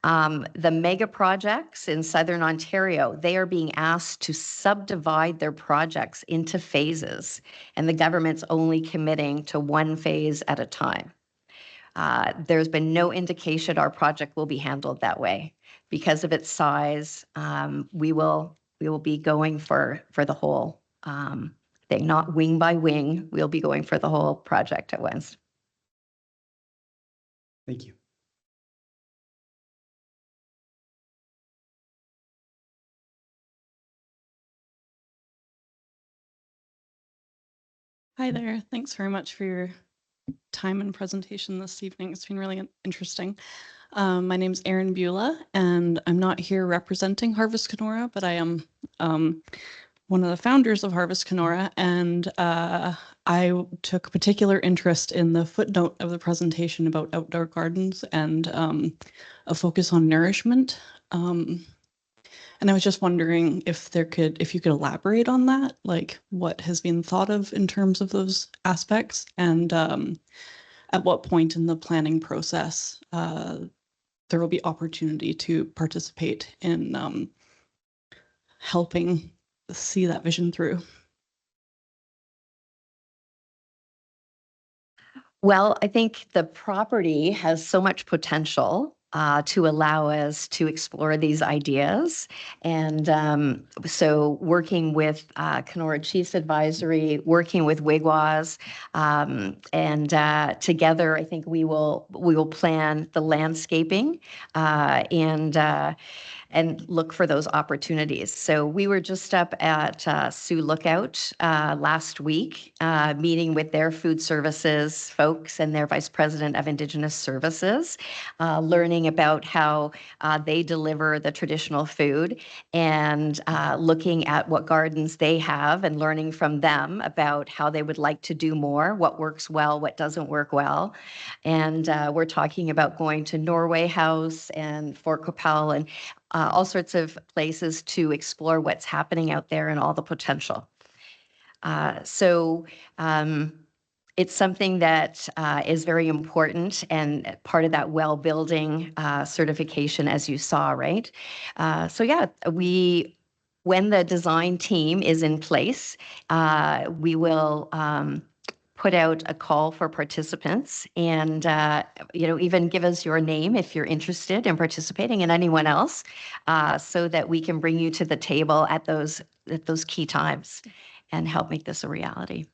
The mega projects in Southern Ontario, they are being asked to subdivide their projects into phases, and the government's only committing to one phase at a time. There's been no indication our project will be handled that way. Because of its size, we will be going for the whole thing, not wing by wing. We'll be going for the whole project at once. Thank you. Hi there. Thanks very much for your time and presentation this evening. It's been really interesting. My name's Erin Beulah, and I'm not here representing Harvest Kenora, but I am one of the founders of Harvest Kenora, and I took particular interest in the footnote of the presentation about outdoor gardens and a focus on nourishment. And I was just wondering if you could elaborate on that, like what has been thought of in terms of those aspects, and at what point in the planning process there will be opportunity to participate in helping see that vision through. Well, I think the property has so much potential to allow us to explore these ideas. And so working with Kenora Chiefs Advisory, working with Wiigwas, and together, I think we will plan the landscaping and look for those opportunities. So we were just up at Sioux Lookout last week, meeting with their food services folks and their Vice President of Indigenous Services, learning about how they deliver the traditional food, and looking at what gardens they have and learning from them about how they would like to do more, what works well, what doesn't work well. And we're talking about going to Norway House and Fort Qu'Appelle and all sorts of places to explore what's happening out there and all the potential. So it's something that is very important and part of that well building certification, as you saw, right? So yeah, when the design team is in place, we will put out a call for participants, and even give us your name if you're interested in participating, and anyone else, so that we can bring you to the table at those key times and help make this a reality.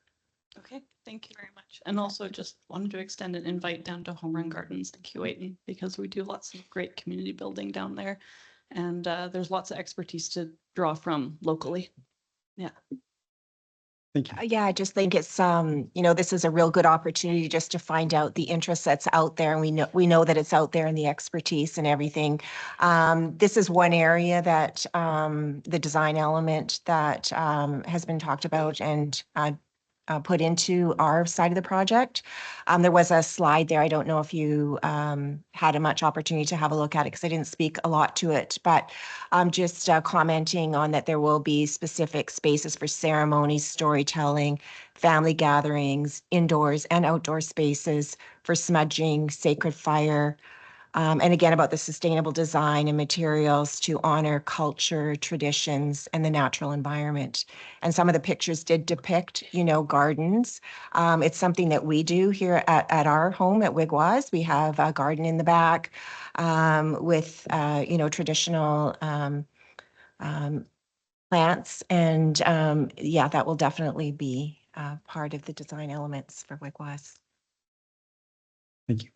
Okay, thank you very much. And also just wanted to extend an invite down to Home Run Gardens in Keewatin, because we do lots of great community building down there, and there's lots of expertise to draw from locally. Yeah. Thank you. Yeah, I just think it's, this is a real good opportunity just to find out the interest that's out there. And we know that it's out there, and the expertise and everything. This is one area that the design element that has been talked about and put into our side of the project. There was a slide there. I don't know if you had much opportunity to have a look at it, because I didn't speak a lot to it, but I'm just commenting on that there will be specific spaces for ceremonies, storytelling, family gatherings, indoors and outdoor spaces for smudging, sacred fire, and again, about the sustainable design and materials to honor culture, traditions, and the natural environment. And some of the pictures did depict, gardens. It's something that we do here at our home at Wiigwas. We have a garden in the back with, traditional plants. And yeah, that will definitely be part of the design elements for Wiigwas. Thank you.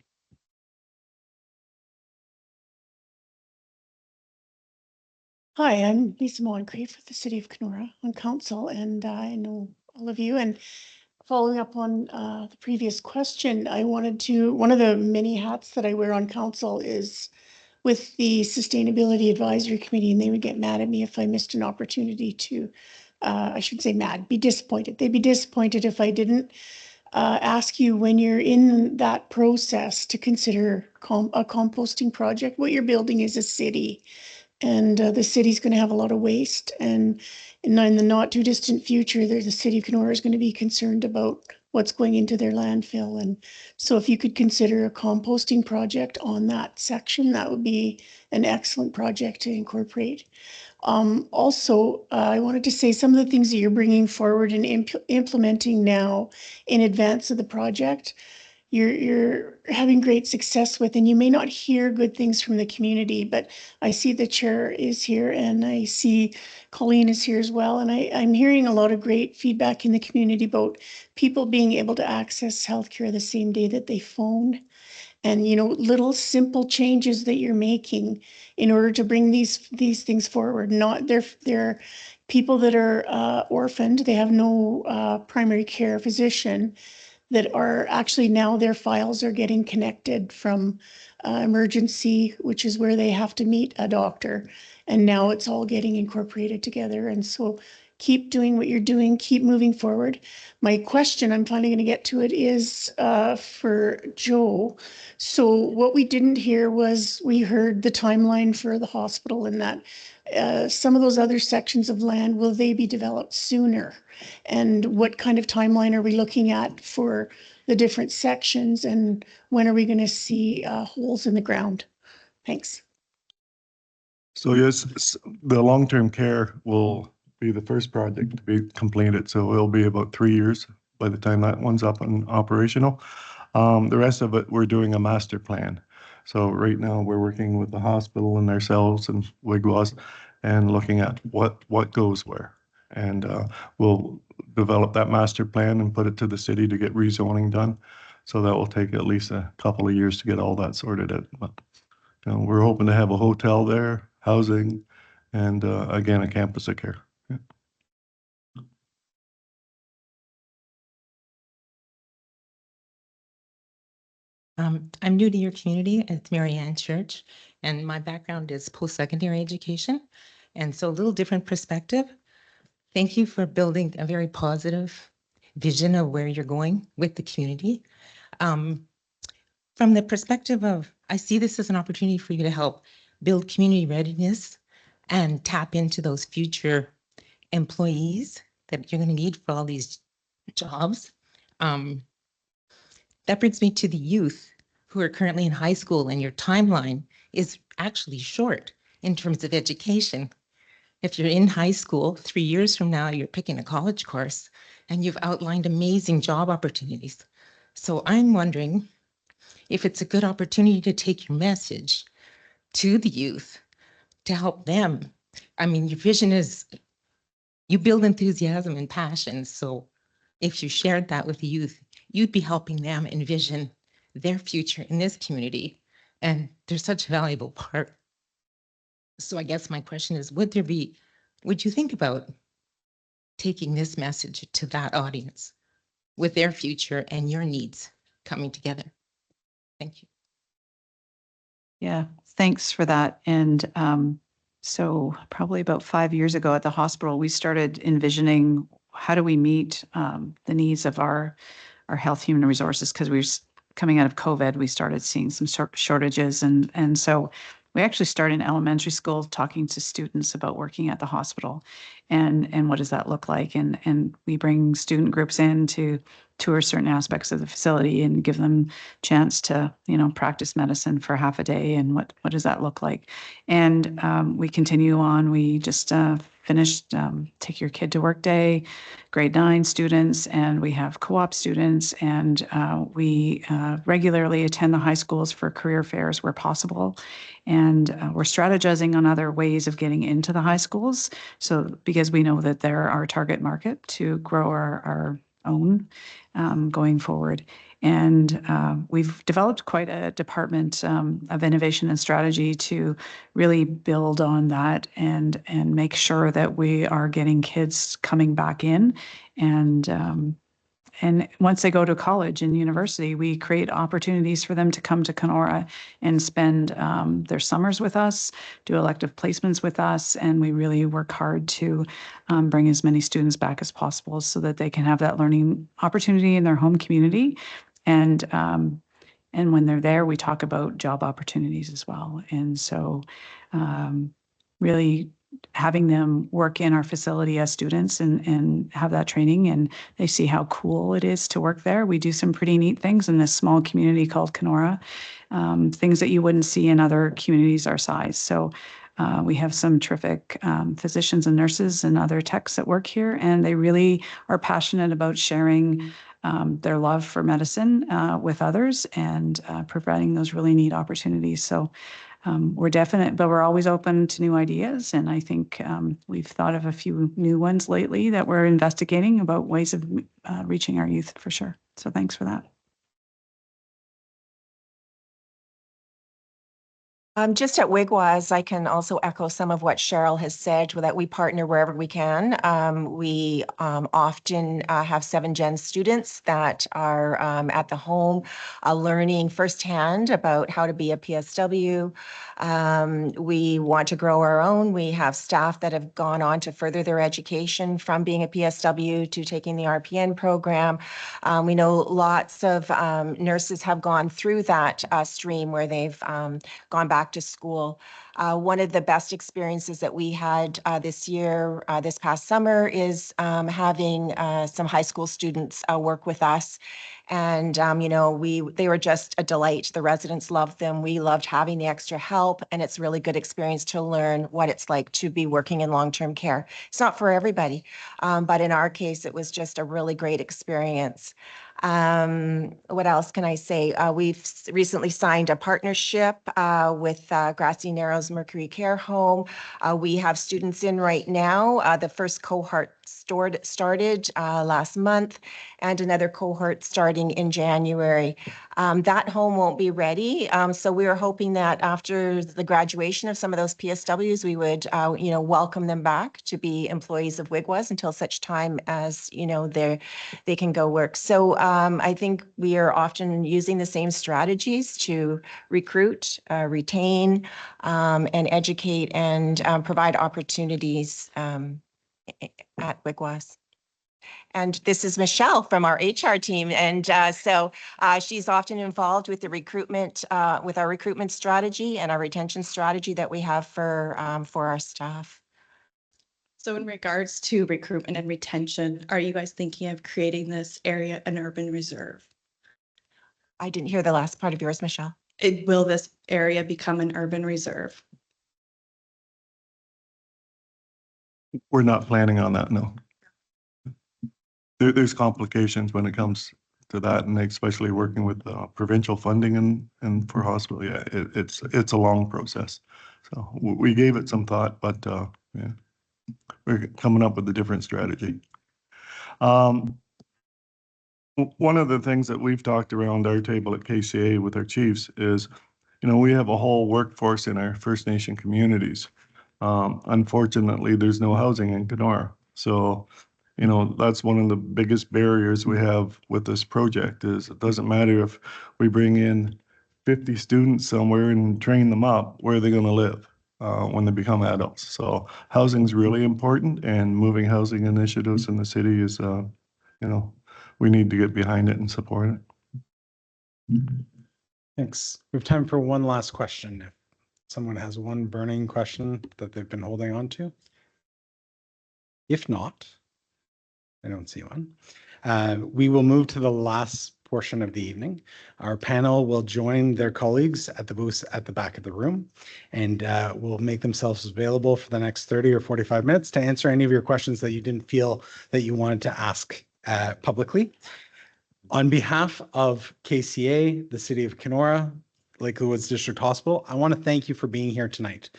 Hi, I'm Lisa Moncrief with the City of Kenora on council, and I know all of you. And following up on the previous question, one of the many hats that I wear on council is with the Sustainability Advisory Committee, and they would get mad at me if I missed an opportunity to, I shouldn't say mad, be disappointed. They'd be disappointed if I didn't ask you, when you're in that process, to consider a composting project. What you're building is a city. And the city's going to have a lot of waste. And in the not too distant future, the city of Kenora is going to be concerned about what's going into their landfill. And so if you could consider a composting project on that section, that would be an excellent project to incorporate. Also, I wanted to say some of the things that you're bringing forward and implementing now in advance of the project, you're having great success with, and you may not hear good things from the community, but I see the chair is here and I see Colleen is here as well. And I'm hearing a lot of great feedback in the community about people being able to access healthcare the same day that they phone. And, you know, little simple changes that you're making in order to bring these things forward. Not they're people that are orphaned, they have no primary care physician, that are actually now their files are getting connected from emergency, which is where they have to meet a doctor. And now it's all getting incorporated together. And so keep doing what you're doing, keep moving forward. My question, I'm finally going to get to it, is for Joe. So what we didn't hear was, we heard the timeline for the hospital and that some of those other sections of land, will they be developed sooner? And what kind of timeline are we looking at for the different sections? And when are we going to see holes in the ground? Thanks. So yes, the long-term care will be the first project to be completed. So it'll be about 3 years by the time that one's up and operational. The rest of it, we're doing a master plan. So right now we're working with the hospital and ourselves and Wiigwas and looking at what goes where. And we'll develop that master plan and put it to the city to get rezoning done. So that will take at least a couple of years to get all that sorted out. But you know, we're hoping to have a hotel there, housing, and again, a campus of care. Yeah. I'm new to your community. It's Mary Ann Church, and my background is post-secondary education. And so a little different perspective. Thank you for building a very positive vision of where you're going with the community. From the perspective of, I see this as an opportunity for you to help build community readiness and tap into those future employees that you're going to need for all these jobs. That brings me to the youth who are currently in high school, and your timeline is actually short in terms of education. If you're in high school, 3 years from now, you're picking a college course and you've outlined amazing job opportunities. So I'm wondering if it's a good opportunity to take your message to the youth to help them. I mean, your vision is, you build enthusiasm and passion. So if you shared that with the youth, you'd be helping them envision their future in this community. And they're such a valuable part. So I guess my question is, would you think about taking this message to that audience with their future and your needs coming together? Thank you. Yeah, thanks for that. And so probably about 5 years ago at the hospital, we started envisioning how do we meet the needs of our health human resources, because we were coming out of COVID, we started seeing some shortages. And so we actually started in elementary school talking to students about working at the hospital and what does that look like. And we bring student groups in to tour certain aspects of the facility and give them chance to, you know, practice medicine for half a day. And what does that look like? And we continue on. We just finished Take Your Kid to Work Day, grade 9 students, and we have co-op students, and we regularly attend the high schools for career fairs where possible. And we're strategizing on other ways of getting into the high schools. So because we know that they're our target market to grow our own going forward. And we've developed quite a department of innovation and strategy to really build on that and make sure that we are getting kids coming back in. And once they go to college and university, we create opportunities for them to come to Kenora and spend their summers with us, do elective placements with us, and we really work hard to bring as many students back as possible so that they can have that learning opportunity in their home community. And when they're there, we talk about job opportunities as well. And so really having them work in our facility as students and have that training, and they see how cool it is to work there. We do some pretty neat things in this small community called Kenora, things that you wouldn't see in other communities our size. So we have some terrific physicians and nurses and other techs that work here, and they really are passionate about sharing their love for medicine with others and providing those really neat opportunities. So we're definite, but we're always open to new ideas. And I think we've thought of a few new ones lately that we're investigating about ways of reaching our youth for sure. So thanks for that. Just at Wiigwas, I can also echo some of what Cheryl has said, that we partner wherever we can. We often have 7th-gen students that are at the home learning firsthand about how to be a PSW. We want to grow our own. We have staff that have gone on to further their education from being a PSW to taking the RPN program. We know lots of nurses have gone through that stream where they've gone back to school. One of the best experiences that we had this year, this past summer, is having some high school students work with us. And, you know, they were just a delight. The residents loved them. We loved having the extra help. And it's a really good experience to learn what it's like to be working in long-term care. It's not for everybody, but in our case, it was just a really great experience. What else can I say? We've recently signed a partnership with Grassy Narrows Mercury Care Home. We have students in right now. The first cohort started last month, and another cohort starting in January. That home won't be ready. So we are hoping that after the graduation of some of those PSWs, we would, you know, welcome them back to be employees of Wiigwas until such time as, you know, they can go work. So I think we are often using the same strategies to recruit, retain, and educate and provide opportunities at Wiigwas. And this is Michelle from our HR team. And so she's often involved with the recruitment, with our recruitment strategy and our retention strategy that we have for our staff. So in regards to recruitment and retention, are you guys thinking of creating this area an urban reserve? I didn't hear the last part of yours, Michelle. Will this area become an urban reserve? We're not planning on that, no. There's complications when it comes to that, and especially working with provincial funding and for hospital. Yeah, it's a long process. So we gave it some thought, but yeah, we're coming up with a different strategy. One of the things that we've talked around our table at KCA with our chiefs is, you know, we have a whole workforce in our First Nation communities. Unfortunately, there's no housing in Kenora. So, you know, that's one of the biggest barriers we have with this project is it doesn't matter if we bring in 50 students somewhere and train them up, where are they going to live when they become adults? So housing is really important, and moving housing initiatives in the city is, you know, we need to get behind it and support it. Thanks. We have time for one last question. If someone has one burning question that they've been holding on to. If not, I don't see one. We will move to the last portion of the evening. Our panel will join their colleagues at the booth at the back of the room, and will make themselves available for the next 30 or 45 minutes to answer any of your questions that you didn't feel that you wanted to ask publicly. On behalf of KCA, the City of Kenora, Lakeview Woods District Hospital, I want to thank you for being here tonight.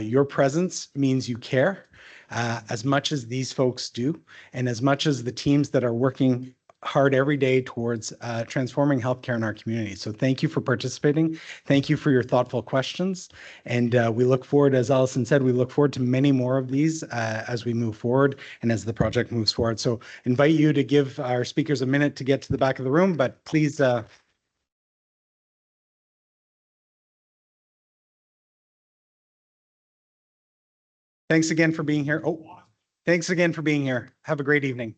Your presence means you care as much as these folks do, and as much as the teams that are working hard every day towards transforming healthcare in our community. So thank you for participating. Thank you for your thoughtful questions. And we look forward, as Allison said, we look forward to many more of these as we move forward and as the project moves forward. So invite you to give our speakers a minute to get to the back of the room, but please thanks again for being here. Oh, thanks again for being here. Have a great evening.